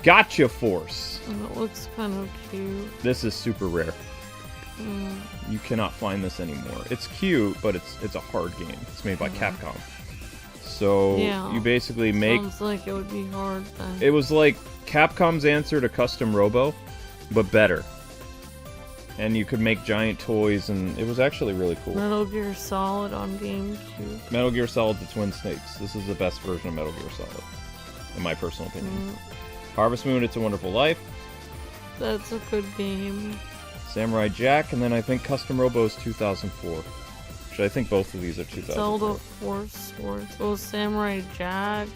Gotcha Force. And it looks kind of cute. This is super rare. You cannot find this anymore. It's cute, but it's a hard game. It's made by Capcom. So yeah, you basically make... Sounds like it would be hard then. It was like Capcom's answer to Custom Robo, but better. And you could make giant toys, and it was actually really cool. Metal Gear Solid on GameCube. Metal Gear Solid The Twin Snakes. This is the best version of Metal Gear Solid, in my personal opinion. Harvest Moon, It's a Wonderful Life. That's a good game. Samurai Jack, and then I think Custom Robo is 2004. Which I think both of these are 2004. Zelda Force Wars. Oh, Samurai Jack.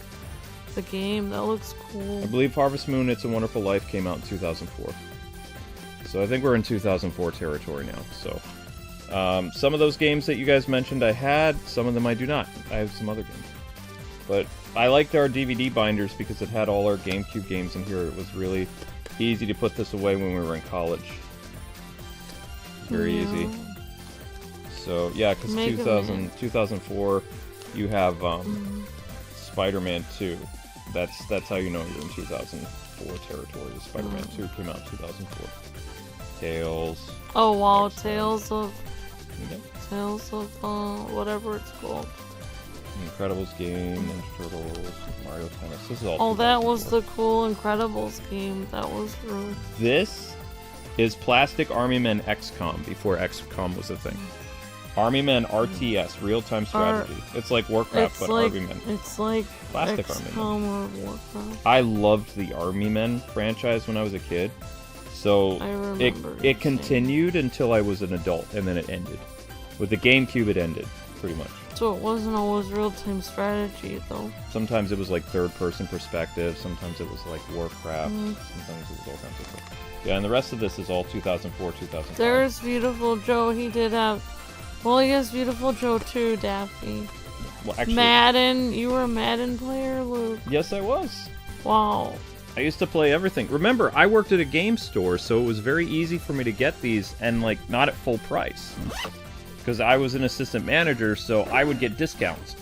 The game, that looks cool. I believe Harvest Moon, It's a Wonderful Life came out in 2004. So I think we're in 2004 territory now. So some of those games that you guys mentioned I had, some of them I do not. I have some other games. But I liked our DVD binders because it had all our GameCube games in here. It was really easy to put this away when we were in college. Very easy. So, yeah, because 2004, you have Spider-Man 2. That's how you know you're in 2004 territory. Spider-Man 2 came out in 2004. Tails. Oh, wow, Tales of whatever it's called. Incredibles game, Ninja Turtles, Mario Tennis. This is all. Oh, that was the cool Incredibles game. That was really... This is Plastic Army Men XCOM, before XCOM was a thing. Army Men RTS, real-time strategy. It's like Warcraft, but like, Army Men. It's like Plastic XCOM Army Men. or Warcraft. I loved the Army Men franchise when I was a kid. So it continued until I was an adult, and then it ended. With the GameCube, it ended, pretty much. So it wasn't always real-time strategy, though. Sometimes it was like third-person perspective. Sometimes it was like Warcraft. Sometimes it was all kinds of stuff. Yeah, and the rest of this is all 2004, 2005. There's Beautiful Joe. He did have... Well, he has Beautiful Joe too, Daffy. Well, actually, Madden. You were a Madden player, Luke? Yes, I was. Wow. I used to play everything. Remember, I worked at a game store, so it was very easy for me to get these, and like not at full price. Because I was an assistant manager, so I would get discounts.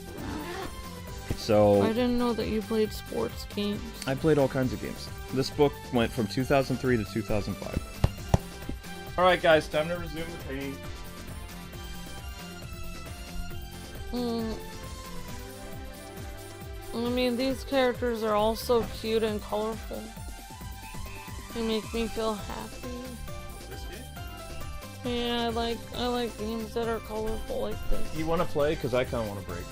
So I didn't know that you played sports games. I played all kinds of games. This book went from 2003 to 2005. Alright guys, time to resume the paint. I mean, these characters are all so cute and colorful. They make me feel happy. Yeah, I like games that are colorful like this. You want to play? Because I kind of want to break.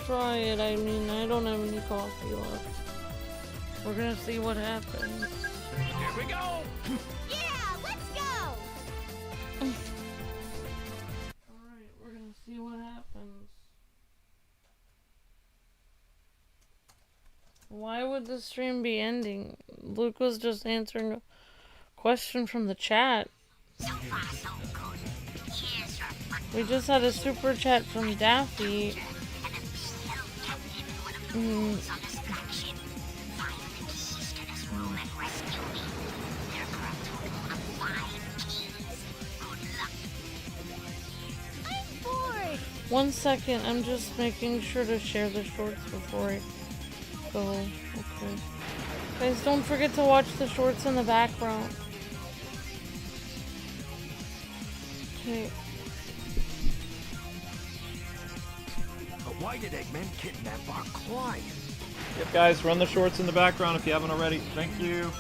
Try it. I mean, I don't have any coffee left. We're gonna see what happens. Here we go! Yeah, let's go! Alright, we're gonna see what happens. Why would the stream be ending? Luke was just answering a question from the chat. We just had a super chat from Daffy. I'm bored! 1 second, I'm just making sure to share the shorts before I go. Okay. Guys, don't forget to watch the shorts in the background. Okay. But why did Eggman kidnap our client? Yep, guys, run the shorts in the background if you haven't already. Thank you.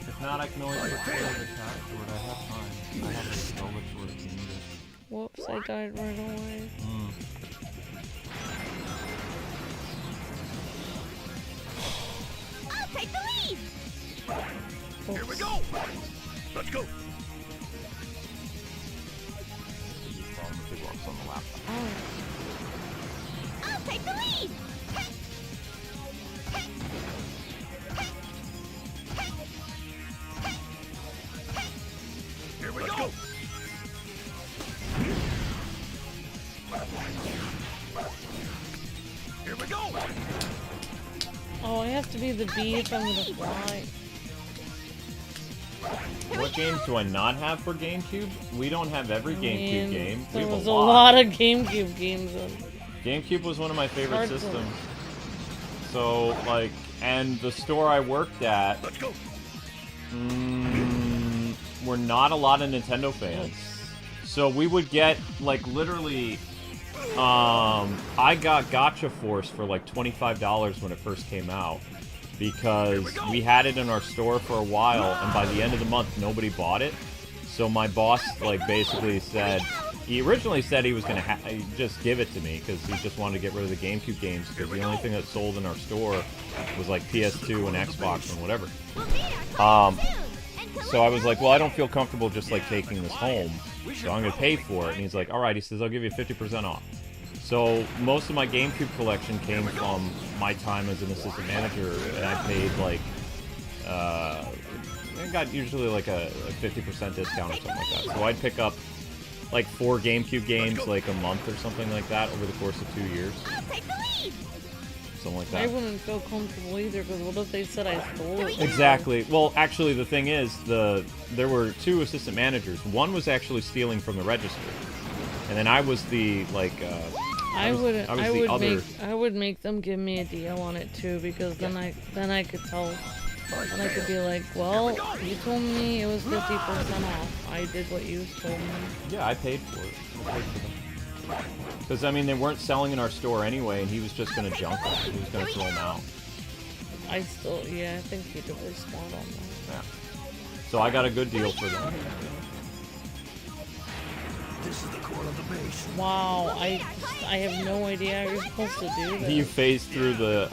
If not, I can always put together the cat short. I have time. I have a velvet short if you need it. Whoops, I died right away. I'll take the lead! Here we go! Let's go! Oh. I'll take the lead! Here we go! Here we go! Oh, I have to be the bee if I'm gonna fly. What games do I not have for GameCube? We don't have every GameCube game. We There have was a lot of GameCube games. GameCube was one of my favorite Hard to- systems. So, like, and the store I worked at, Let's go! were not a lot of Nintendo fans. So we would get, like, literally, I got Gotcha Force for like $25 when it first came out. Because we had it in our store for a while, and by the end of the month, nobody bought it. So my boss, like, basically said, he originally said he was going to just give it to me, because he just wanted to get rid of the GameCube games, because the only thing that sold in our store was, like, PS2 and Xbox and whatever. So I was like, well, I don't feel comfortable just, like, taking this home, so I'm going to pay for it. And he's like, alright, he says, I'll give you 50% off. So most of my GameCube collection came from my time as an assistant manager, and I paid like, I got usually like a 50% discount or something like that. So I'd pick up like 4 GameCube games like a month or something like that over the course of 2 years. Something like I that. wouldn't feel comfortable either, because what if they said I stole it? Exactly. Well, actually, the thing is, there were 2 assistant managers. One was actually stealing from the register, and then I was the like. I would make them give me a deal on it too, because then I could tell, and I could be like, well, you told me it was 50% off. I did what you told me. Yeah, I paid for it. Because I mean, they weren't selling in our store anyway, and he was just gonna junk them. He was gonna throw them out. I think he did really smart on that. Yeah. So I got a good deal for them. This is the core of the base. Wow, I have no idea how you're supposed to do that. You phase through the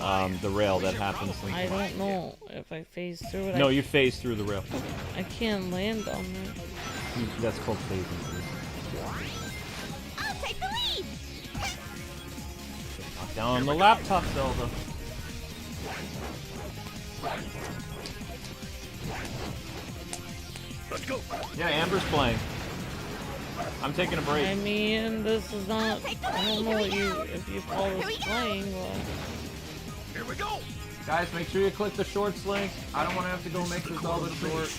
rail. That happens. I don't know if I phase through it. No, you phase through the rail. I can't land on that. That's called phasing through. I'll take the lead! Knock down on the laptop, Zelda. Let's go! Yeah, Amber's playing. I'm taking a break. I mean, this is not. I don't know if you call this playing, but. Here we go! Guys, make sure you click the shorts link. I don't want to have to go make the Zelda short.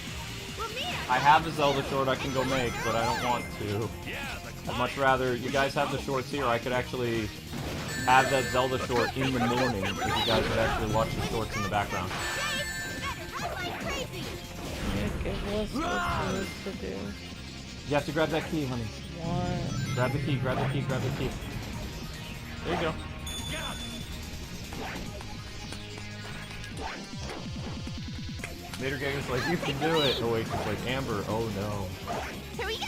We'll meet I have the Zelda short I can go make, but I don't want to. I'd much rather you guys have the shorts here. I could actually have that Zelda short in the morning if you guys would actually watch the shorts in the background. Give us what this to do. You have to grab that key, honey. What? Grab the key, grab the key, grab the key. There you go. Later Gator's like, you can do it. Oh wait, she's like, Amber, oh no. Here we go!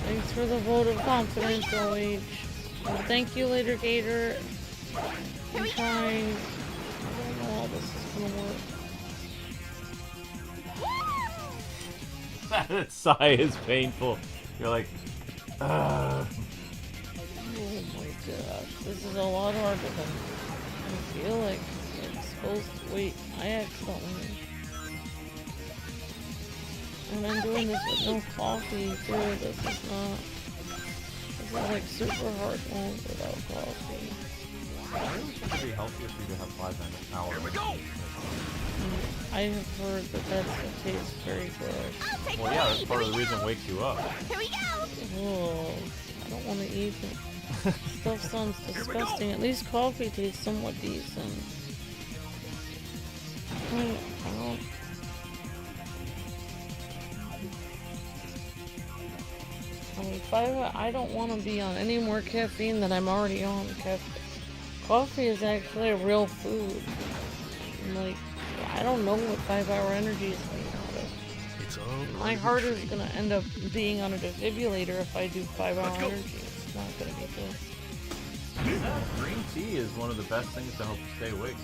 Thanks for the vote of confidence, OH. Well, thank you later, Gator. I'm trying. I don't know how this is gonna work. That sigh is painful. You're like, Oh my gosh, this is a lot harder than I feel like it's supposed to. Wait, I accidentally. And I'm doing this with no coffee too. This is not. This is like super hard ones without coffee. I think it would be healthier for you to have 5 hours. Here we go! I have heard that that tastes very gross. Well, yeah, that's part of the reason it wakes you up. Here we go. Oh, I don't want to eat it. Stuff sounds disgusting. At least coffee tastes somewhat decent. I don't. I mean, I don't want to be on any more caffeine than I'm already on. Coffee is actually a real food. And like, I don't know what 5-hour energy is made out of. It's all My heart is gonna end up being on a defibrillator if I do 5-hour energy. It's not gonna be good. Green tea is one of the best things to help you stay awake.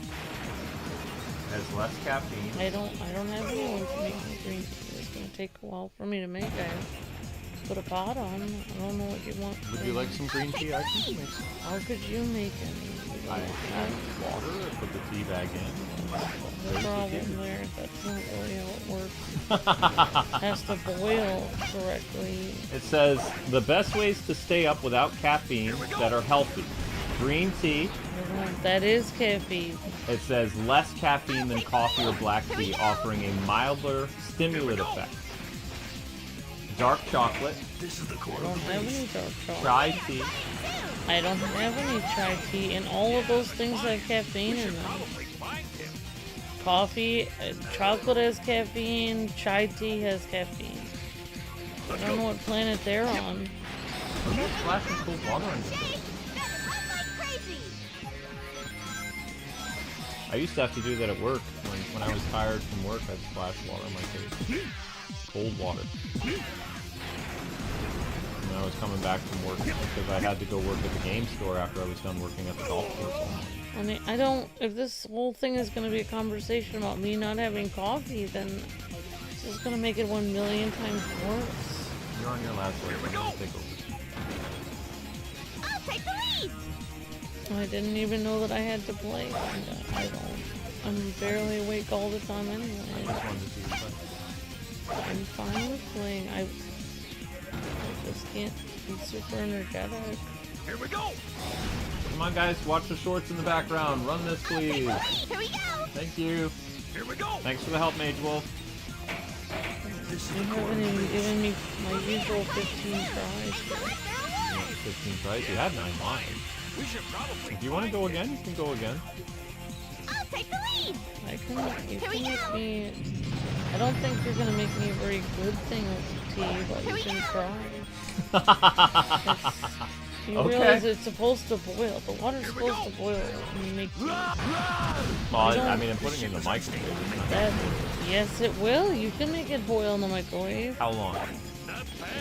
It has less caffeine. I don't have anyone to make me green tea. It's gonna take a while for me to make. I put a pot on. I don't know what you want. Would you like some green tea? I can make some. How could you make any? I add water, I put the tea bag in. The problem there, that's not really how it works. It has to boil correctly. It says the best ways to stay up without caffeine that are healthy. Green tea. That is caffeine. It says less caffeine than coffee or black tea, offering a milder stimulant effect. Dark chocolate. This is the core I don't of the have base. any dark chocolate. Chai tea. I don't have any chai tea, and all of those things have caffeine in them. Probably find him. Coffee, chocolate has caffeine, chai tea has caffeine. I don't know what planet they're on. Look at splashing cold water in this. Chase, better run like crazy. I used to have to do that at work. When I was tired from work, I'd splash water on my face. Cold water. And I was coming back from work because I had to go work at the game store after I was done working at the golf course all night. I mean, I don't. If this whole thing is going to be a conversation about me not having coffee, then this is going to make it 1,000,000 times worse. You're on your last leg. I'm gonna take over. I'll take the lead. I didn't even know that I had to play. I don't. I'm barely awake all the time I anyway. just wanted to see you play. I'm fine with playing. I just can't be super energetic. Here we go! Come on, guys. Watch the shorts in the background. Run this, please. Here we go. Thank you. Here we go! Thanks for the help, Mage Wolf. You haven't even given me my usual 15 tries. Collect their award. 15 tries. You had 9 lives. We should probably... If you want to go again, you can go again. I'll take the lead. You can make me. I don't think you're gonna make me a very good thing with tea, but you can try. You Okay. realize it's supposed to boil. The water's supposed to boil when you make tea. Well, I mean, I'm putting it in the microwave. It's not- That, yes, it will. You can make it boil in the microwave. How long?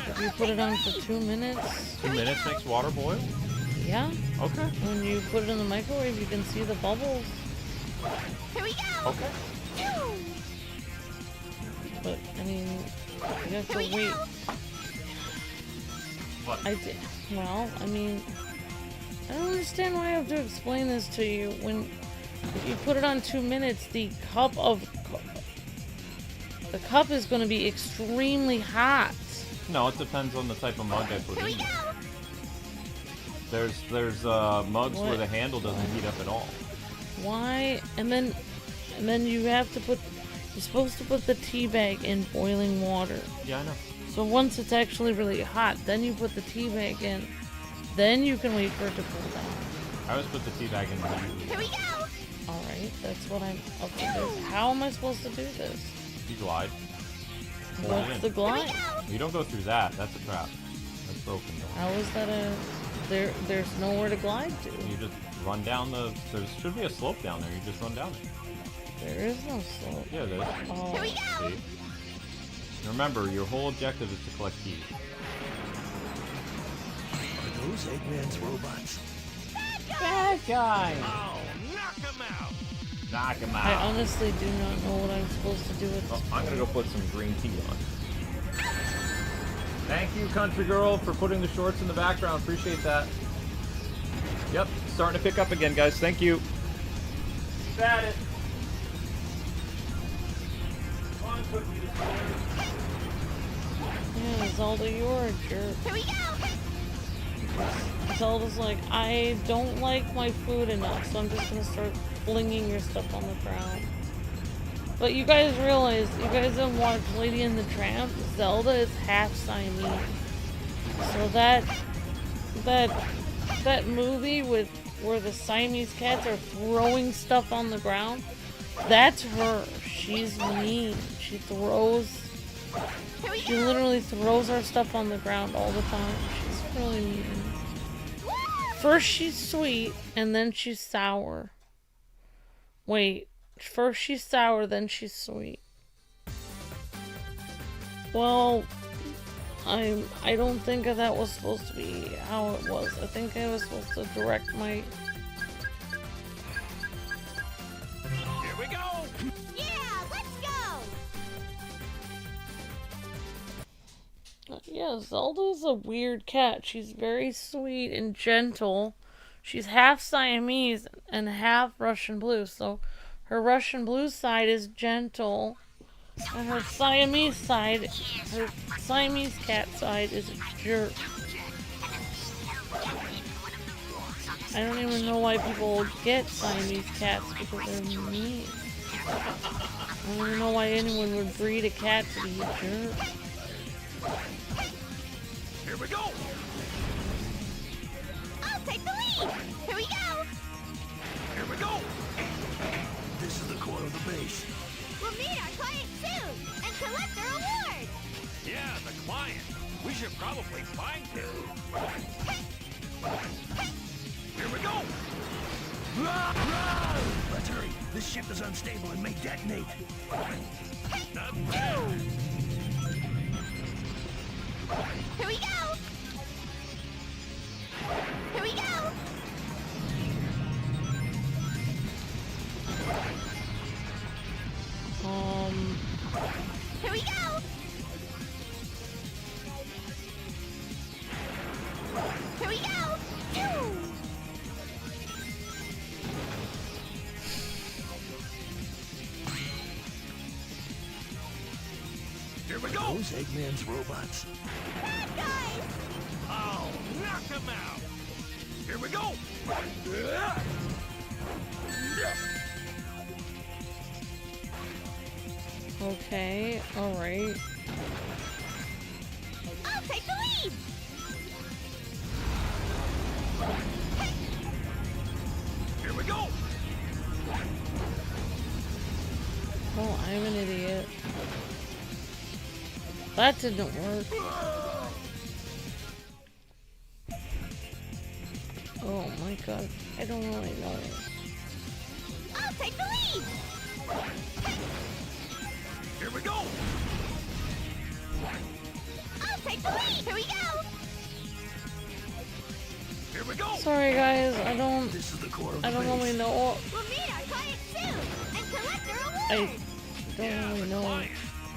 If you put it on for 2 minutes, 2 minutes makes water boil? yeah. Okay. When you put it in the microwave, you can see the bubbles. Here we go. Okay. Phew. But I mean, you have to wait. What? I did. Well, I mean, I don't understand why I have to explain this to you. When if you put it on 2 minutes, the cup is going to be extremely hot. No, it depends on the type of mug I put Here we in. go. There's mugs where What? the handle doesn't heat up at all. Why? And then you have to put. You're supposed to put the tea bag in boiling water. Yeah, I know. So once it's actually really hot, then you put the tea bag in. Then you can wait for it to cool down. I always put the tea bag in immediately. Here we go. All right, that's what I'm up to do. How am I supposed to do this? You glide. Hold it What's in. the glide? You don't go through that. That's a trap. That's broken. How is that a? There's nowhere to glide to. You just run down the. There should be a slope down there. You just run down it. There is no slope. Yeah, there is. Oh, See? Remember, your whole objective is to collect keys. Those Eggman's robots. Bad guy. Oh, knock him out. Knock him I out. honestly do not know what I'm supposed to do with this. Oh, I'm gonna go put some green tea on. Thank you, country girl, for putting the shorts in the background. Appreciate that. Yep, starting to pick up again, guys. Thank you. Got it. Come on, Cookie. Yeah, Zelda, you're a jerk. Here we go! Zelda's like, I don't like my food enough, so I'm just gonna start flinging your stuff on the ground. But you guys realize, you guys have watched Lady and the Tramp? Zelda is half Siamese. So that movie with where the Siamese cats are throwing stuff on the ground, that's her. She's mean. She literally throws our stuff on the ground all the time. She's really mean. First she's sweet, and then she's sour. Wait, first she's sour, then she's sweet. Well, I don't think that was supposed to be how it was. I think I was supposed to direct my... Here we go. Yeah, let's go! Yeah, Zelda's a weird cat. She's very sweet and gentle. She's half Siamese and half Russian blue, so her Russian blue side is gentle, and her Siamese cat side is a jerk. I don't even know why people get Siamese cats, because they're mean. I don't even know why anyone would breed a cat to be a jerk. Here we go. I'll take the lead! Here we go! Here we go. This is the core of the base. We'll meet our client soon and collect their reward! Yeah, the client. We should probably find him. Here we go. Let's hurry. This ship is unstable and may detonate. Here we go! Here we go! Here we go! Here we go! Phew! Here we go. Those Eggman's robots. Bad guys! Oh, knock him out. Here we go. Okay, alright. I'll take the lead! Here we go. Oh, I'm an idiot. That didn't work. Oh my god, I don't really know. I'll take the lead! Here we go. I'll take the lead! Here we go! Here we go. Sorry guys, This is the core of the I don't base. really know. We'll meet our client soon and collect their I reward! don't really know. Client.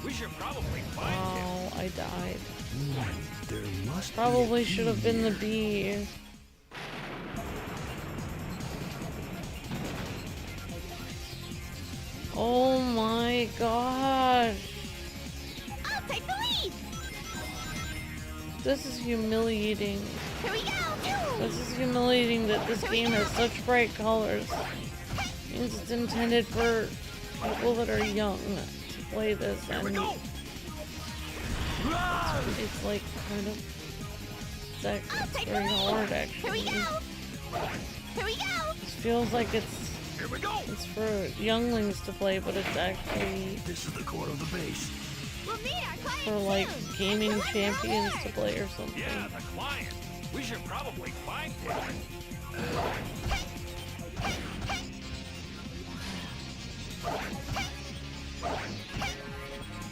We should probably find him. Oh, I died. There must Probably be a should have key been the here. bee. Oh my gosh. I'll take the lead! This is humiliating. Here we go! This is humiliating that this game has such bright colors. It means it's intended for people that are young to play this, and it's like kind of I'll it's take the very hard lead! Here we actually. go! Here we go! This feels like it's Here we go. for younglings to play, but it's actually This is the core of the base. We'll meet our client for like soon gaming and collect their champions to reward. play or something. Yeah, the client. We should probably find him.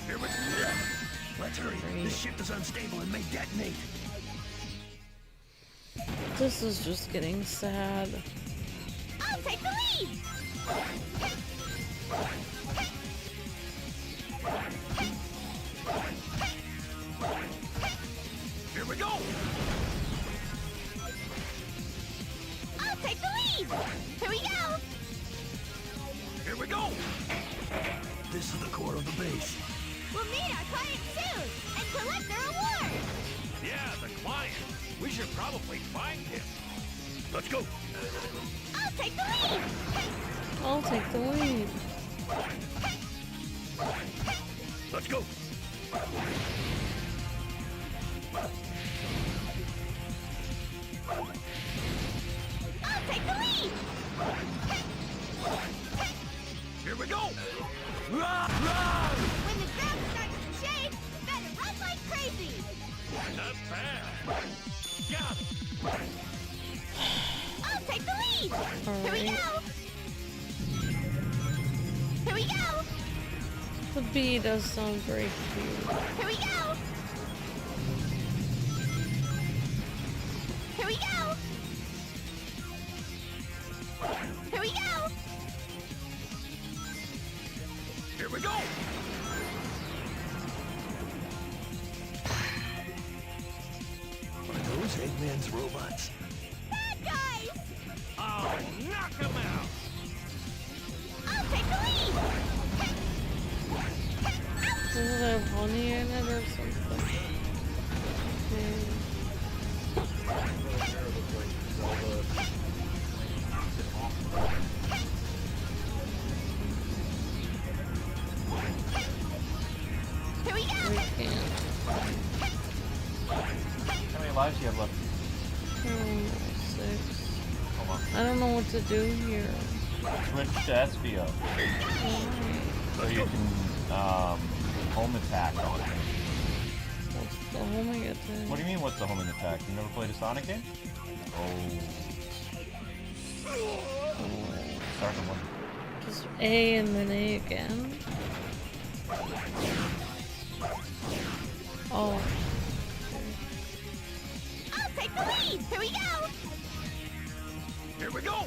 Here we go. Let's hurry. This ship is unstable and may detonate. This is just getting sad. I'll take the lead! Here we go! I'll take the lead! Here we go! Here we go! This is the core of the base. We'll meet our client soon and collect their reward! Yeah, the client. We should probably find him. Let's go! I'll take the lead! I'll take the lead. Let's go! I'll take the lead! Here we go! When the ground starts to shake, better run like crazy! Not bad. Got him. I'll take the lead! Here we Alright. go! Here we go! The bee does sound very cute. Here we go! Here we go! Here we go! Here we go! Are those Eggman's robots? Bad guys! Oh, knock him out. I'll take the lead! Does it have honey in it or something? Okay. Here we go! We can't. How many lives do you have left? 6. Hold on. I don't know what to do here. Switch to SBO. So you can home attack on it. What's the homing attack? What do you mean what's the homing attack? You never played a Sonic game? Oh. Start the one. Just A and then A again? Oh. I'll take the lead! Here we go! Here we go!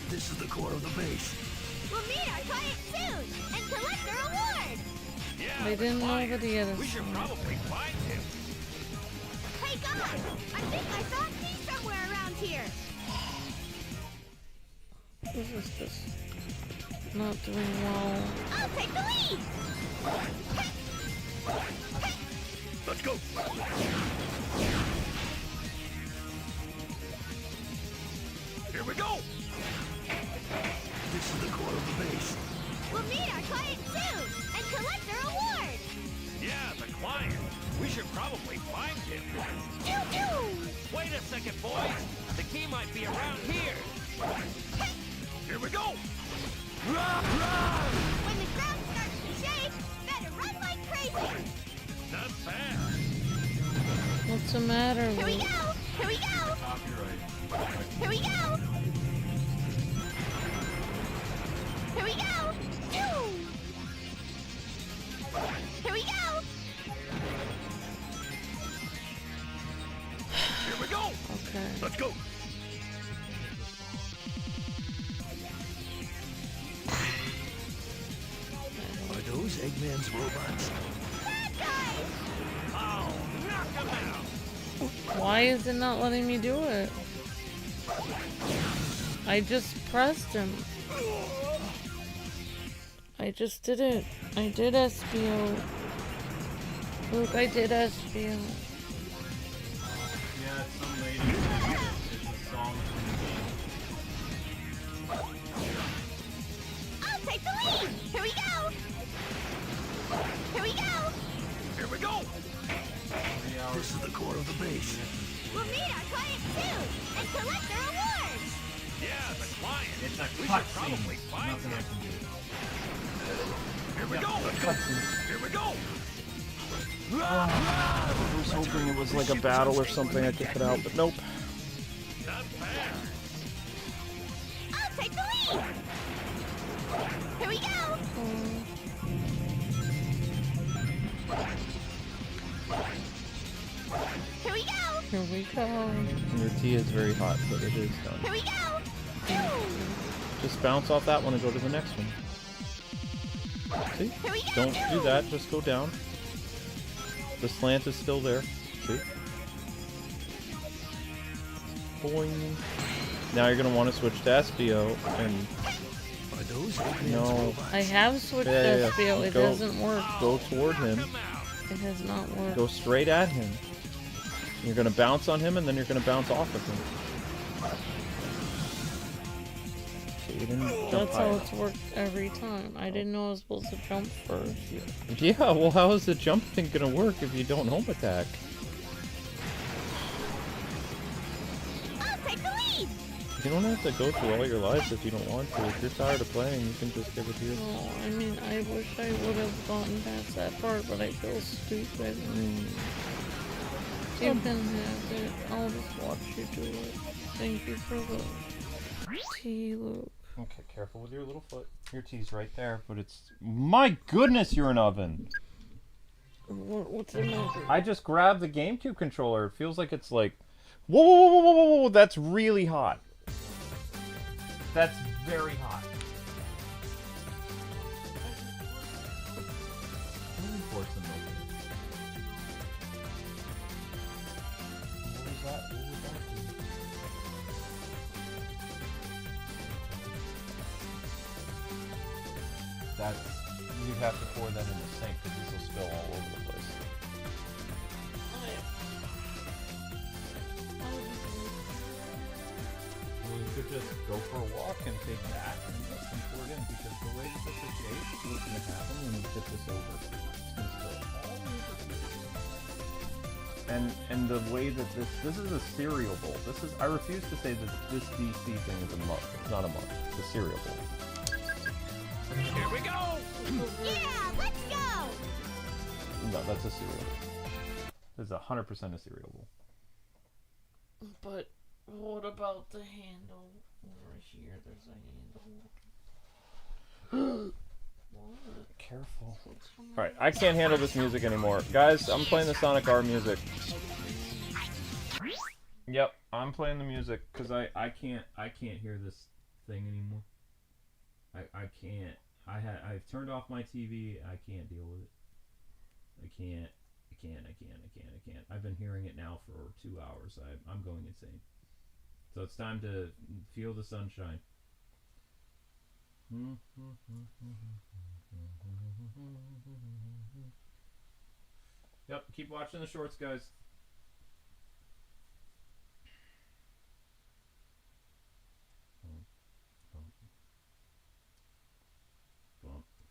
This is the core of the base. We'll meet our client soon and collect their reward! Yeah, I the didn't know client. that he had a We should son. probably find him. Hey guys! I think I saw a key somewhere around here! This is just not doing well. I'll take the lead! Let's go! Here we go! This is the core of the base. We'll meet our client soon and collect their reward! Yeah, the client. We should probably find him. Choo-choo! Wait a second, boys. The key might be around here. Here we go! When the ground starts to shake, better run like crazy! Not bad. What's the matter, Here we Luke? go! Here we go! Copyright. Here we go! Here we go! Choo! Here we go! Here we go! Okay. Let's go! Are those Eggman's robots? Bad guys! Oh, knock him out. Why is it not letting me do it? I just pressed him. I just did it. I did SBO. Luke, I did SBO. Yeah, it's some lady. It's a song from I'll take the lead! Here we go! Here we go! Here we go! This is the core of the base. We'll meet our client soon and collect their rewards! Yeah, the client. It's a We should cutscene. probably find Nothing I him. can do. Here we go! Let's go! Here we go! I was hoping it was like a battle or something I could put out, but nope. Not bad. I'll take the lead! Here we go! Here we go! Here we go. Your tea is very hot, but it is done. Here we go! Just bounce off that one and go to the next one. See? Here we go! Don't do that, just go down. The slant is still there. See? Boing. Now you're gonna want to switch to SBO and Are those openings no. I have switched Yeah, yeah, SBO. It Go- doesn't work. Go toward him. It has not worked. Go straight at him. You're gonna bounce on him and then you're gonna bounce off of him. So you didn't jump That's high how enough. it's worked every time. I didn't know I was supposed to jump first. Yeah, well how is the jump thing gonna work if you don't home attack? I'll take the lead! You don't have to go through all your lives if you don't want to. If you're tired of playing, you can just give it here. No, I mean, I wish I would have gotten past that part, but I feel stupid. You can have it. I'll just watch you do it. Thank you for the tea, Luke. Okay, careful with your little foot. Your tea's right there, but it's... My goodness, you're an oven! What's the matter? I just grabbed the GameCube controller. It feels like it's like... Whoa, whoa, whoa, whoa, whoa, whoa, that's really hot. That's very hot. That's, you'd have to pour that in the sink because this will spill all over the place. Well, you could just go for a walk and take that and let them pour it in because the way that this is shaped, what's going to happen when you tip this over? It's going to spill all over the place. And the way that this is a cereal bowl. This is, I refuse to say that this DC thing is a mug. It's not a mug. It's a cereal bowl. Here we go! Yeah, let's go! No, that's a cereal. This is 100% a cereal bowl. But what about the handle over here? There's a handle. What? Careful. Alright, I can't handle this music anymore. Guys, I'm playing the Sonic R music. Yep, I'm playing the music because I can't hear this thing anymore. I can't. I've turned off my TV. I can't deal with it. I can't. I've been hearing it now for 2 hours. I'm going insane. So it's time to feel the sunshine. Yep, keep watching the shorts, guys.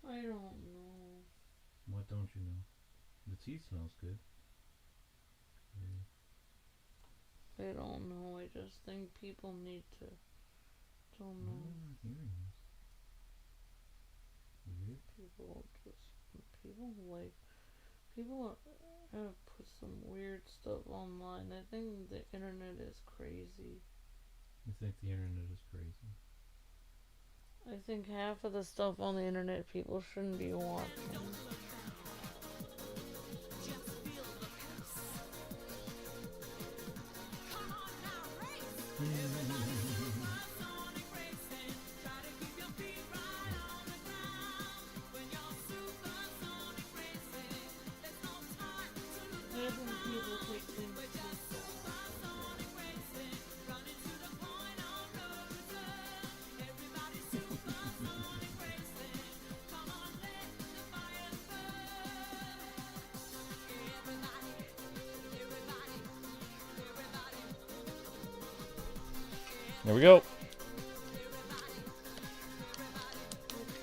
I don't know. What don't you know? The tea smells good. I don't know. I just think people need to. Don't know. People have put some weird stuff online. I think the internet is crazy. You think the internet is crazy? I think half of the stuff on the internet people shouldn't be watching. There we go.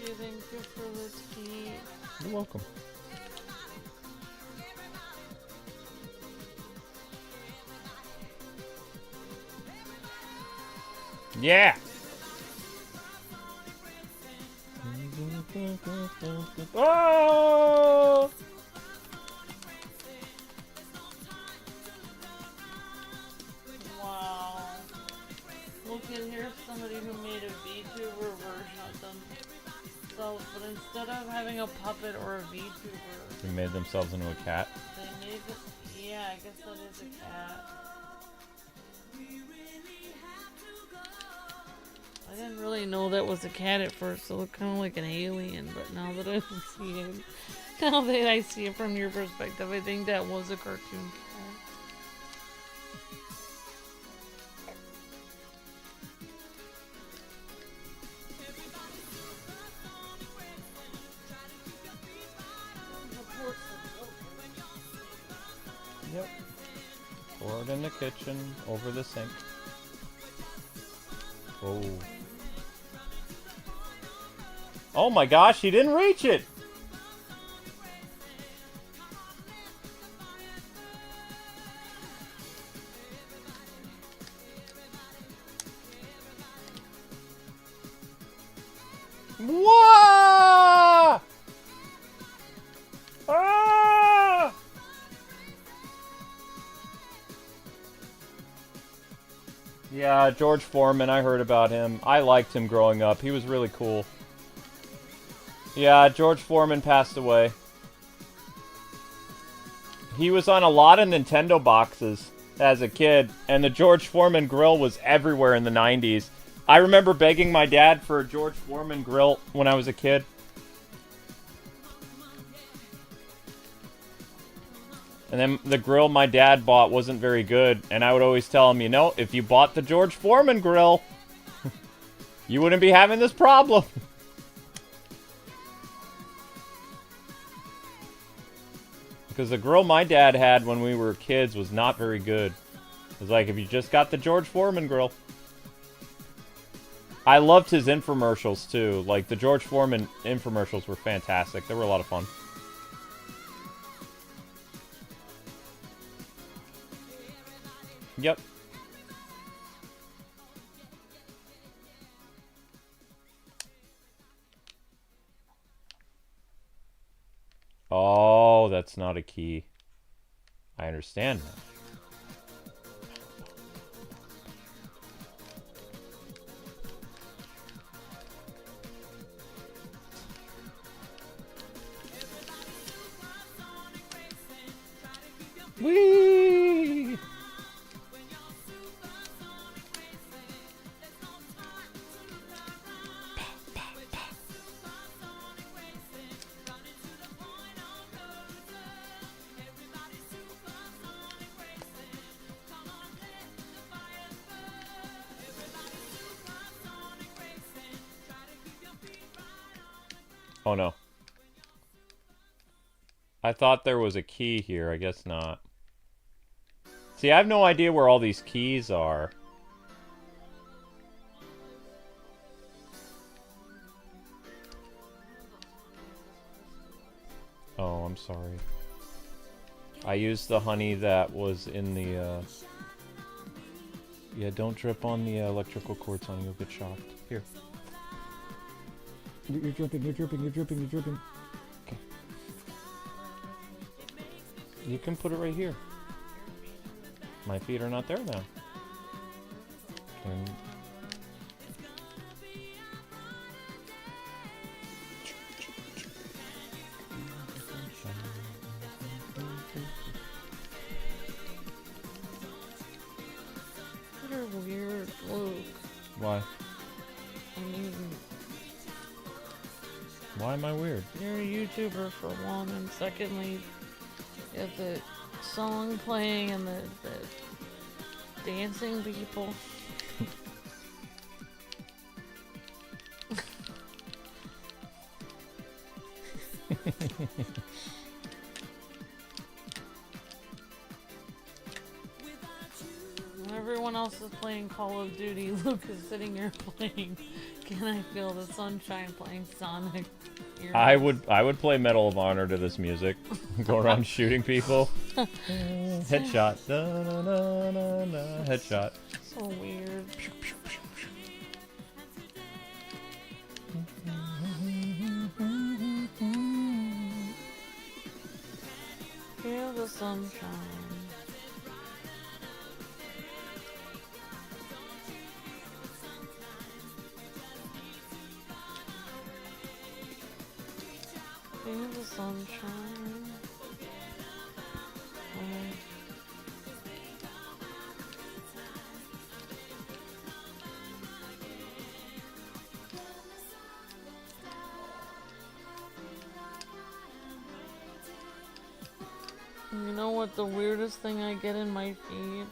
Okay, thank you for the tea. You're welcome. Yeah. Oh! Wow. Look, and here's somebody who made a VTuber version of themselves, but instead of having a puppet or a VTuber, They made themselves into a cat. they Yeah, I guess that is a cat. I didn't really know that was a cat at first. It looked kind of like an alien, but now that I see it, now that I see it from your perspective, I think that was a cartoon cat. Yep. Pour it in the kitchen, over the sink. Oh. Oh my gosh, he didn't reach it! Whoa! Ah! Yeah, George Foreman, I heard about him. I liked him growing up. He was really cool. Yeah, George Foreman passed away. He was on a lot of Nintendo boxes as a kid, and the George Foreman grill was everywhere in the 90s. I remember begging my dad for a George Foreman grill when I was a kid. And then the grill my dad bought wasn't very good, and I would always tell him, you know, if you bought the George Foreman grill, you wouldn't be having this problem. Because the grill my dad had when we were kids was not very good. It was like, if you just got the George Foreman grill. I loved his infomercials, too. Like, the George Foreman infomercials were fantastic. They were a lot of fun. Yep. Oh, that's not a key. I understand that. Whee! Oh no. I thought there was a key here. I guess not. See, I have no idea where all these keys are. Oh, I'm sorry. I used the honey that was in the, Yeah, don't drip on the electrical cords, honey. You'll get shocked. Here. You're dripping, you're dripping, you're dripping, you're dripping. Okay. You can put it right here. My feet are not there now. You're weird, Luke. Why? I mean, why am I weird? You're a YouTuber for one, and secondly, you have the song playing and the dancing people. Everyone else is playing Call of Duty. Luke is sitting here playing Can I Feel the Sunshine, playing Sonic. I would play Medal of Honor to this music. Go around shooting people. Headshot. Da, na, na, na, na. Headshot. So weird. Feel the sunshine. Feel the sunshine. You know what the weirdest thing I get in my feed?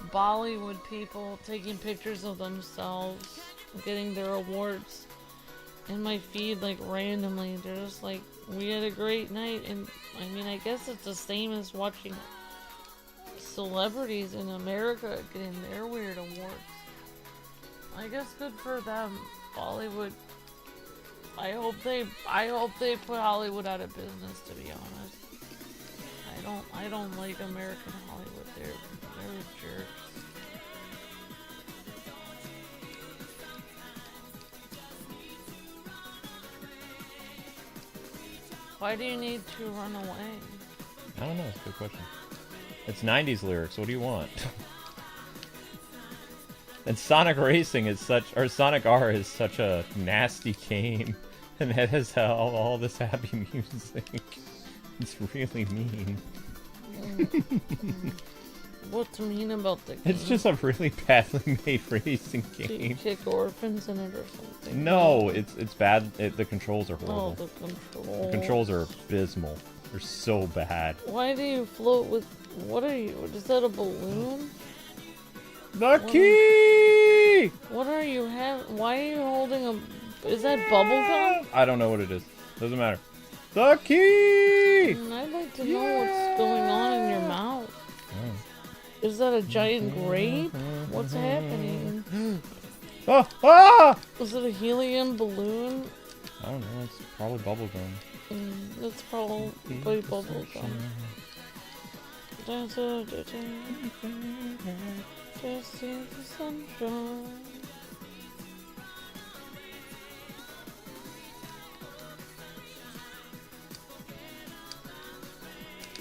Bollywood people taking pictures of themselves, getting their awards in my feed, like, randomly. They're just like, we had a great night, and I mean, I guess it's the same as watching celebrities in America getting their weird awards. I guess good for them. Bollywood. I hope they put Hollywood out of business, to be honest. I don't like American Hollywood. They're jerks. Why do you need to run away? I don't know. It's a good question. It's 90s lyrics. What do you want? And Sonic Racing is such, or Sonic R is such a nasty game, and it has all this happy music. It's really mean. What's mean about the game? It's just a really badly made racing Do you game. kick orphans in it or something? No, it's bad. The controls are horrible. Oh, the controls. The controls are abysmal. They're so bad. Why do you float with... What are you... Is that a balloon? The key! What are you having? Why are you holding a... Is that bubble gum? I don't know what it is. Doesn't matter. The key! I'd like to know what's going on in your mouth. Oh. Is that a giant grape? What's happening? Ah! Ah! Is it a helium balloon? I don't know. It's probably bubblegum. It's probably bubble gum. Just see the sunshine.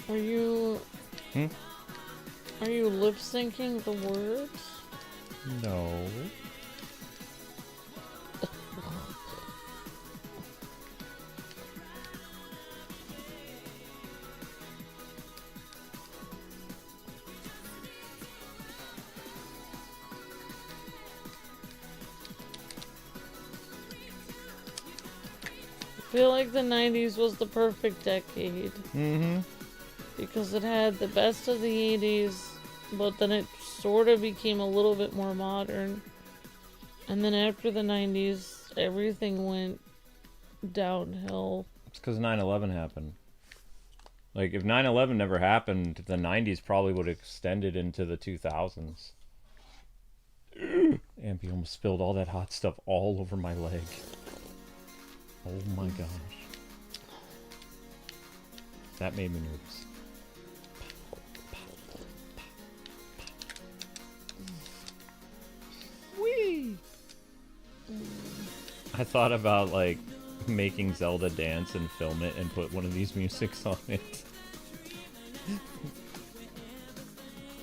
Are you... Are you lip syncing the words? No. I feel like the 90s was the perfect decade. Mm-hmm. Because it had the best of the 80s, but then it sort of became a little bit more modern. And then after the 90s, everything went downhill. It's because 9/11 happened. Like, if 9/11 never happened, the 90s probably would have extended into the 2000s. Ampy almost spilled all that hot stuff all over my leg. Oh my gosh. That made me nervous. Whee! I thought about, like, making Zelda dance and film it and put one of these musics on it.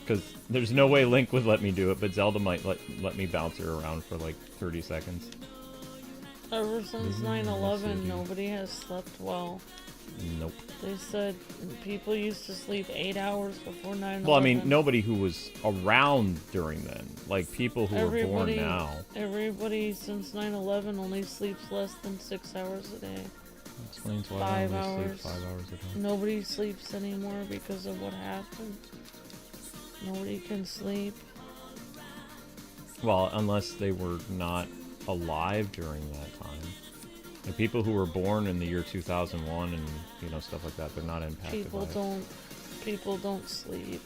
Because there's no way Link would let me do it, but Zelda might let me bounce her around for like 30 seconds. Ever since 9/11, nobody has slept well. Nope. They said people used to sleep 8 hours before 9/11. Well, I mean, nobody who was around during then. Like, people who are born now. Everybody since 9/11 only sleeps less than 6 hours a day. Explains why 5 I only hours. sleep 5 hours a day. Nobody sleeps anymore because of what happened. Nobody can sleep. Well, unless they were not alive during that time. The people who were born in the year 2001 and, you know, stuff like that, they're not impacted by it. People don't sleep.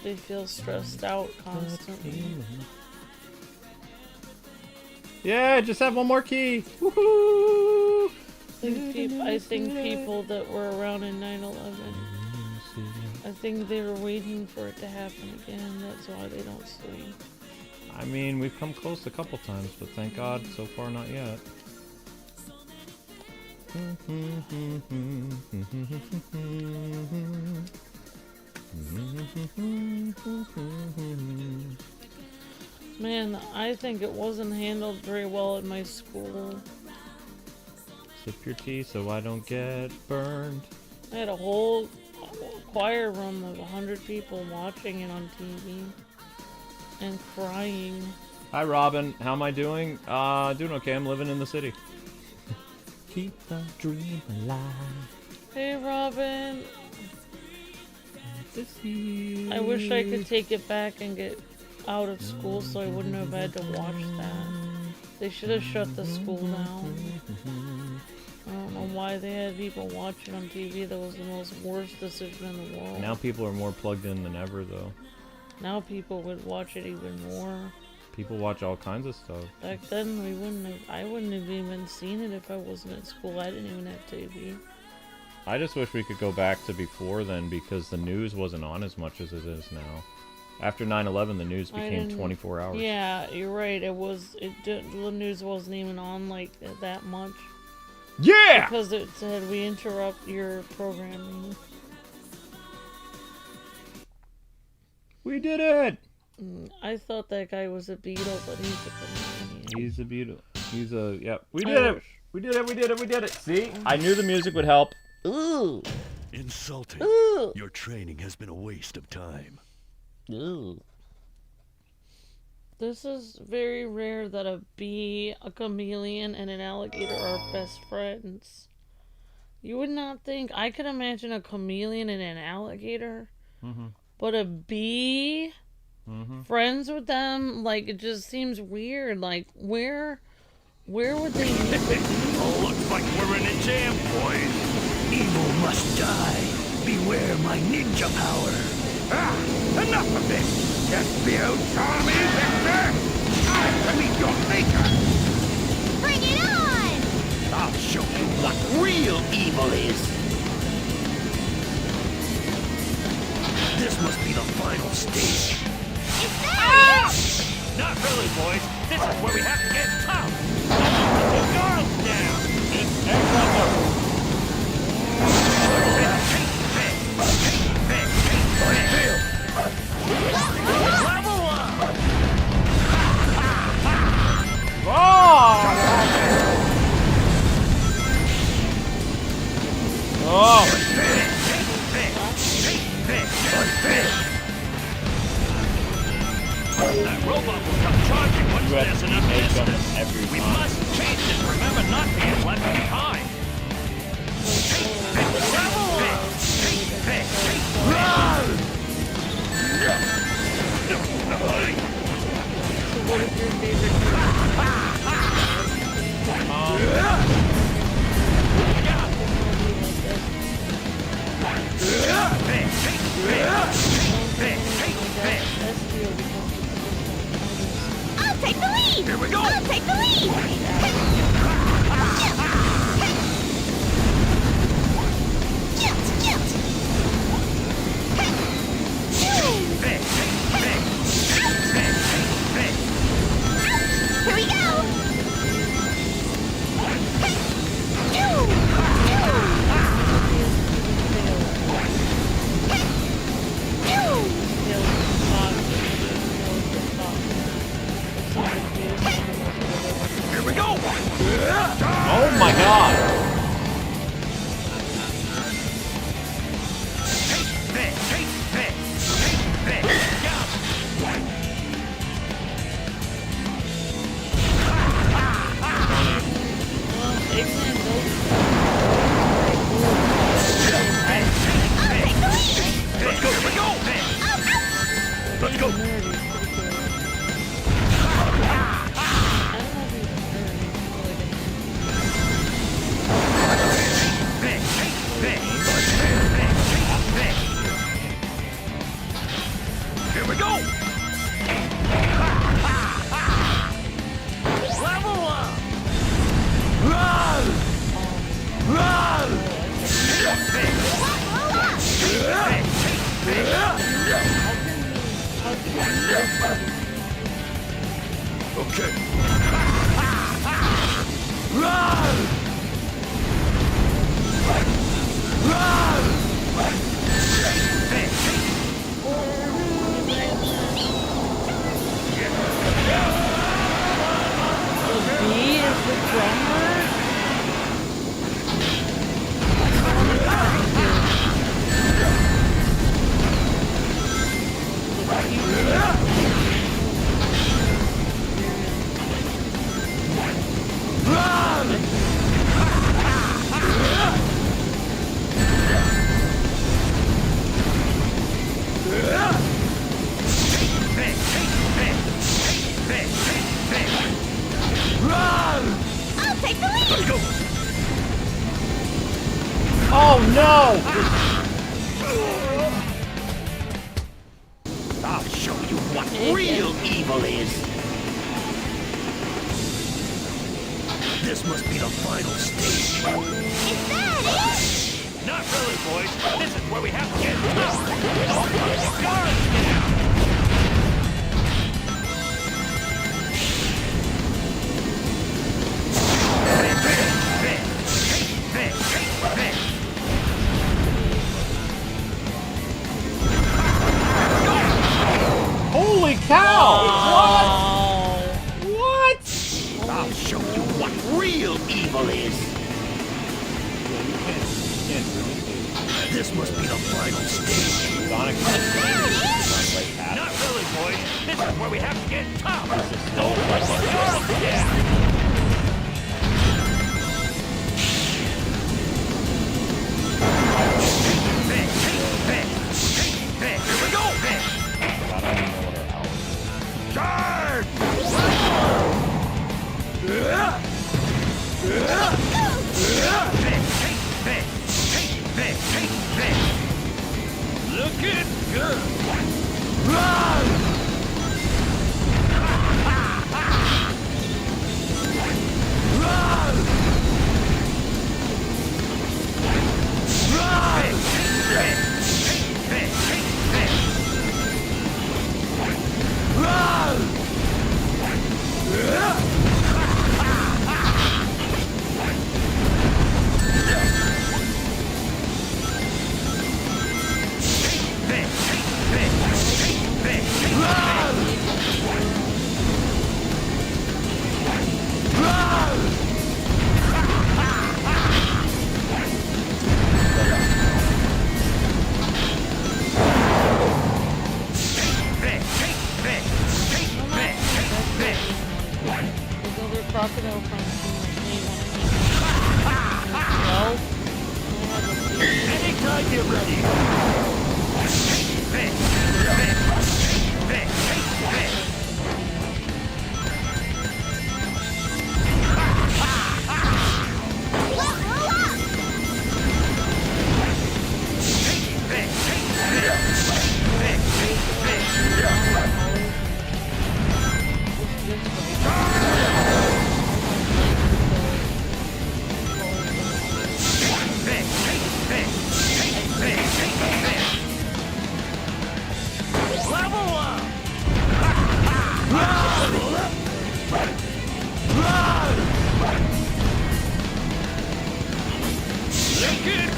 They feel stressed out constantly. Yeah, just have one more key. Woohoo! I think people that were around in 9/11, I think they were waiting for it to happen again. That's why they don't sleep. I mean, we've come close a couple times, but thank God, so far not yet. Man, I think it wasn't handled very well at my school. Sip your tea so I don't get burned. I had a whole choir room of 100 people watching it on TV and crying. Hi, Robin. How am I doing? Doing okay. I'm living in the city. Keep the dream alive. Hey, Robin. I wish I could take it back and get out of school so I wouldn't have had to watch that. They should have shut the school down. I don't know why they had people watching on TV. That was the most worst decision in the world. Now people are more plugged in than ever, though. Now people would watch it even more. People watch all kinds of stuff. Back then, I wouldn't have even seen it if I wasn't at school. I didn't even have TV. I just wish we could go back to before then, because the news wasn't on as much as it is now. After 9/11, the news became 24 hours. Yeah, you're right. The news wasn't even on like that much. Yeah! Because it said we interrupt your programming. We did it! I thought that guy was a beetle, but he's a chameleon. He's a beetle. He's a... Yep. We did it! We did it! We did it! We did it! See? I knew the music would help. Ooh! Insulting. Ooh. Your training has been a waste of time. Ooh. This is very rare that a bee, a chameleon, and an alligator are best friends. You would not think. I could imagine a chameleon and an alligator. But a bee... friends with them, like, it just seems weird. Like, where would they meet? Oh, looks like we're in a jam, boys. Evil must die. Beware my ninja power. Ah, enough of this! Just feel charming, Victor! Time to meet your maker! Bring it on! I'll show you what real evil is! This must be the final stage. Not really, boys. This is where we have to get tough. The guards down. Level up. That robot will come charging once there's enough distance. We must chase it. Remember not being left behind. What is your favorite I'll take the lead! Here we go! I'll take the lead! Here we go! Here we go! Oh my god! Let's go! Here we go! Let's go! Here we go! Level up. Okay. He is the drummer? show you what real evil is. This must be the final stage. Is that it? Not really, boys. This is where we have to get tough. All the guards get out. Holy cow! What? I'll show you what real evil is. This must be the final stage. Sonic Not really, boys. This is where we have to get tough. This is no Guards get out. Here we go! I don't even know what our hours is. Charge! Looking good. Crocodile from Anytime you're ready. Level up! Looking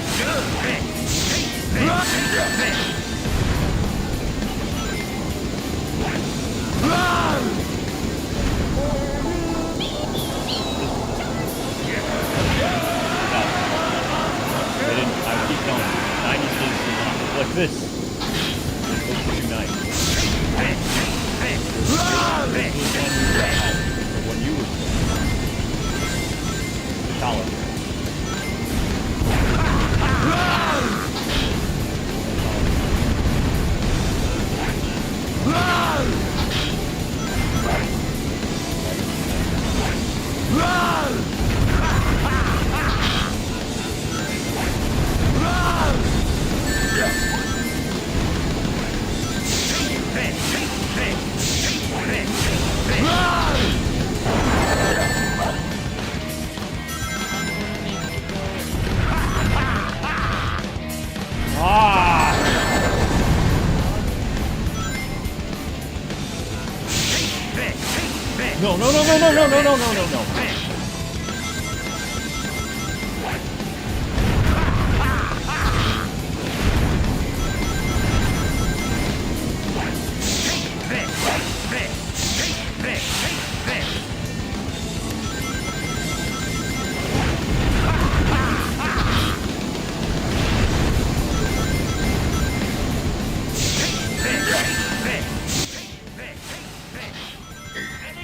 They didn't, I keep going. 90 seems too long. Like this. This looks too nice. When you were college. No, no, no, no, no, no, no, no, no, no, no.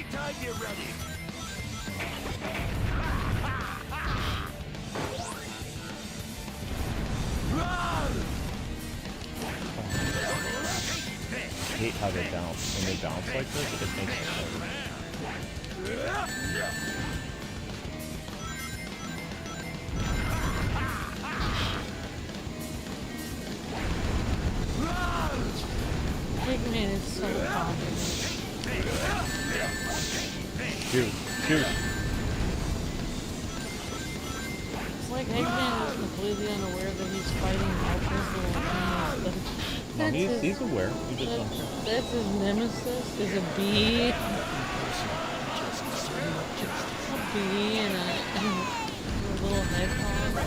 anytime you're ready. I hate how they bounce. When they bounce like this, it makes it Eggman is so popular. Shoot, shoot. It's like Eggman is completely unaware that he's fighting Alpha's little enemies. No, he's aware. He just don't care. That's his nemesis. Is a bee. A bee and a little hedgehog.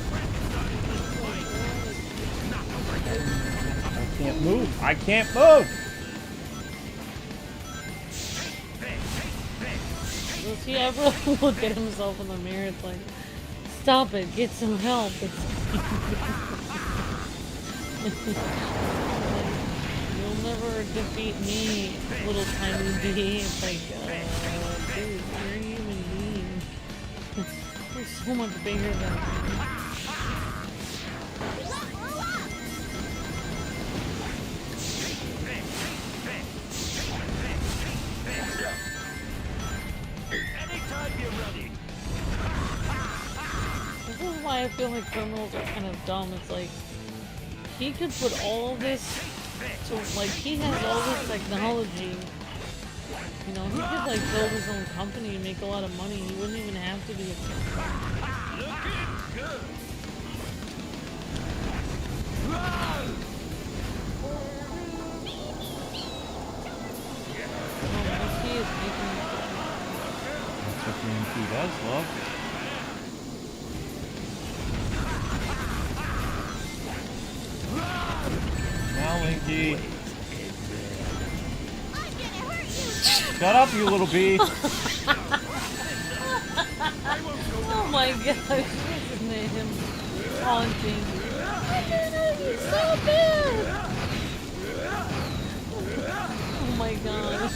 I can't move. I can't move. Does he ever look at himself in the mirror? It's like, stop it, get some help. You'll never defeat me, little tiny bee. It's like, dude, you're a human being. You're so much bigger than me. Anytime you're ready. This is why I feel like criminals are kind of dumb. It's like, he could put all this, so like he has all this technology. You know, he could like build his own company and make a lot of money. He wouldn't even have to be a criminal. Looking good. He is making That's what the MP does, love. Now, Linky. Shut up, you little bee. Oh my gosh, isn't it him taunting? He's so bad! Oh my gosh.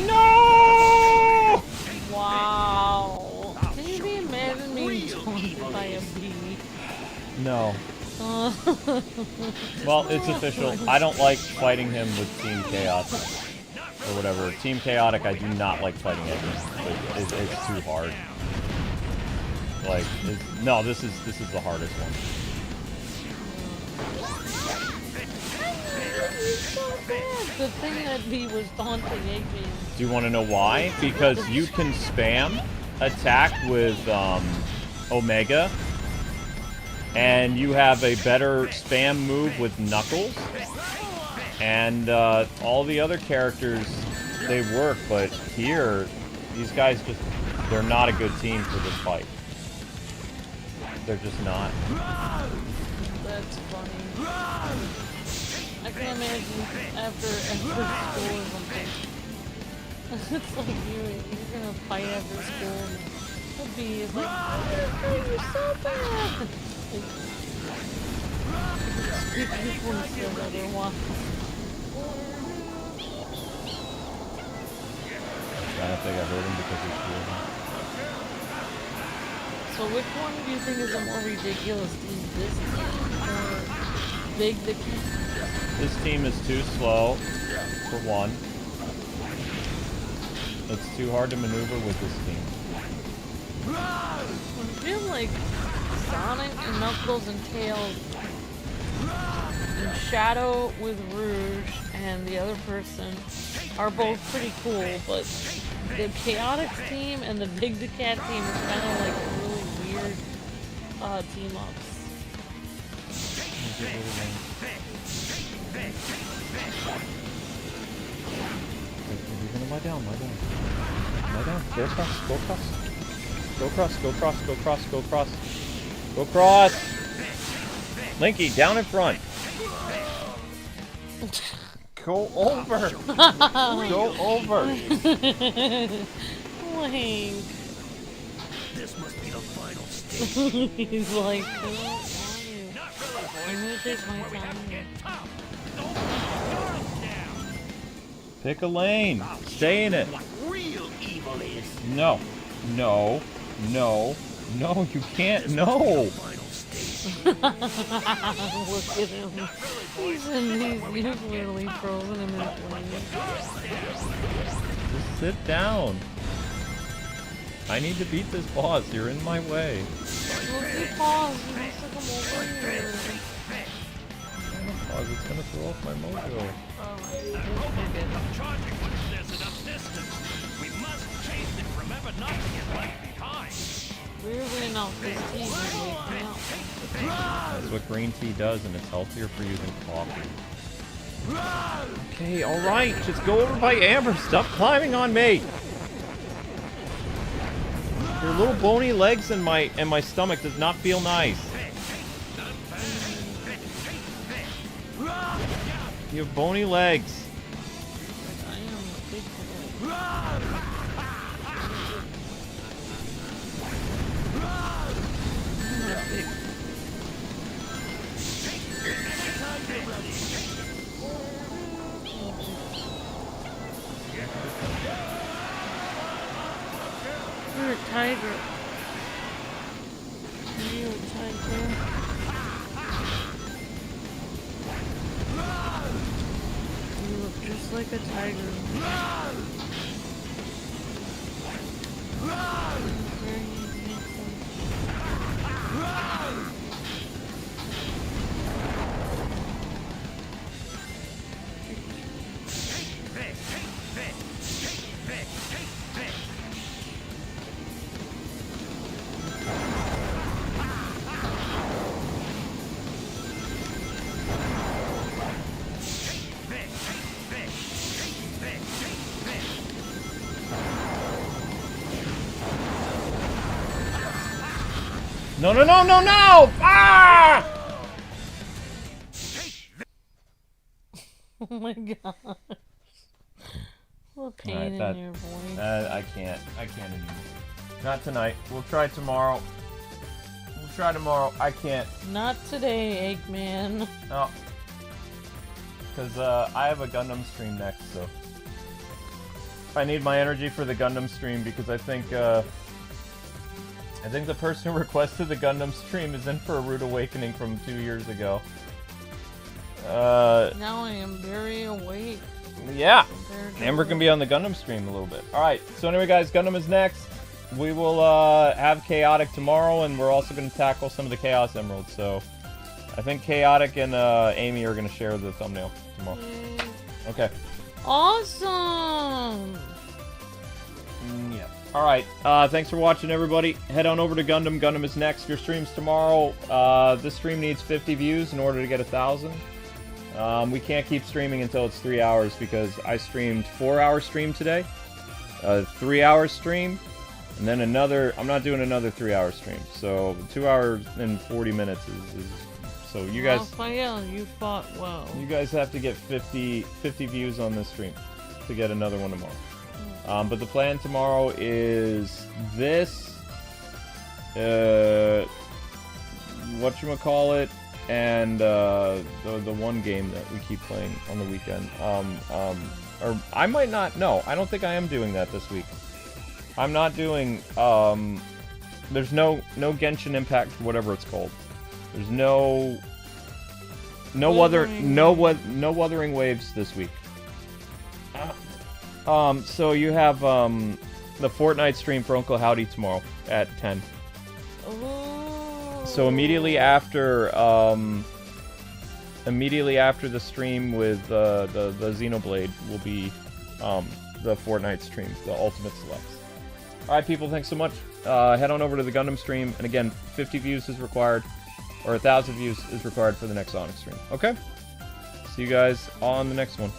No! Wow. Can you be mad at me taunted by a bee? No. Well, it's official. I don't like fighting him with Team Chaotic. Or whatever. Team Chaotic, I do not like fighting him. It's too hard. Like, no, this is the hardest one. The thing that bee was taunting Eggman. Do you want to know why? Because you can spam attack with Omega, and you have a better spam move with Knuckles, and all the other characters, they work, but here, these guys just, they're not a good team for this fight. They're just not. That's funny. I can imagine after school or something. It's like you're gonna fight after school and the bee is like, oh, you're so bad! People still rather watch. I don't think I heard him because he's cool. So which one do you think is a more ridiculous team? This team or Big the Cat? This team is too slow, for one. It's too hard to maneuver with this team. I feel like Sonic and Knuckles and Tails and Shadow with Rouge and the other person are both pretty cool, but the Chaotix team and the Big the Cat team is kind of like really weird team-ups. You're gonna lie down, lie down. Lie down. Go across, go across. Go across, go across, go across, go across. Go across! Linky, down in front. Go over! Go over! Link. This must be the final stage. He's like, I don't want you. I'm gonna take my time. Pick a lane. Stay in it. Real evil is No. No. No. No, you can't. No! final stage. Look at him. He's literally frozen in his lane. Just sit down. I need to beat this boss. You're in my way. Look, he paused. He wants to come over here. Pause, it's gonna throw off my mojo. Oh, That robot will come charging once there's enough distance. We must chase it. Remember not to get left behind. we're winning off this team. We're waking up. That's what green tea does, and it's healthier for you than coffee. Okay, alright, just go over by Amber. Stop climbing on me! Your little bony legs and my stomach does not feel nice. You have bony legs. I am a big boy. I'm a big You're a tiger. You're a tiger. You look just like a tiger. Very handsome. No, no, no, no, no! Ah! Oh my gosh. What pain Alright, in that- your voice. I can't anymore. Not tonight. We'll try tomorrow. We'll try tomorrow. I can't. Not today, Eggman. No. Because I have a Gundam stream next, so I need my energy for the Gundam stream because I think the person who requested the Gundam stream is in for a rude awakening from 2 years ago. Now I am very awake. Yeah. compared to Amber can be on the Gundam stream a little bit. Alright, so anyway guys, Gundam is next. We will have Chaotic tomorrow, and we're also going to tackle some of the Chaos Emeralds, so I think Chaotic and Amy are going to share the thumbnail tomorrow. Yay. Okay. Awesome! Yeah. Alright, thanks for watching everybody. Head on over to Gundam. Gundam is next. Your stream's tomorrow. This stream needs 50 views in order to get 1,000. We can't keep streaming until it's 3 hours because I streamed 4-hour stream today, a 3-hour stream, and then another. I'm not doing another 3-hour stream, so 2 hours and 40 minutes is so you guys. Raphael, you fought well. You guys have to get 50 views on this stream to get another one tomorrow. But the plan tomorrow is this, whatchamacallit, and the one game that we keep playing on the weekend. Or I might not. No, I don't think I am doing that this week. I'm not doing. There's no Genshin Impact, whatever it's called. There's no Wuthering Waves this week. So you have the Fortnite stream for Uncle Howdy tomorrow at 10. Oh. So immediately after the stream with the Xenoblade will be the Fortnite stream, the Ultimate Selects. Alright people, thanks so much. Head on over to the Gundam stream, and again, 50 views is required, or 1,000 views is required for the next Onyx stream. Okay? See you guys on the next one.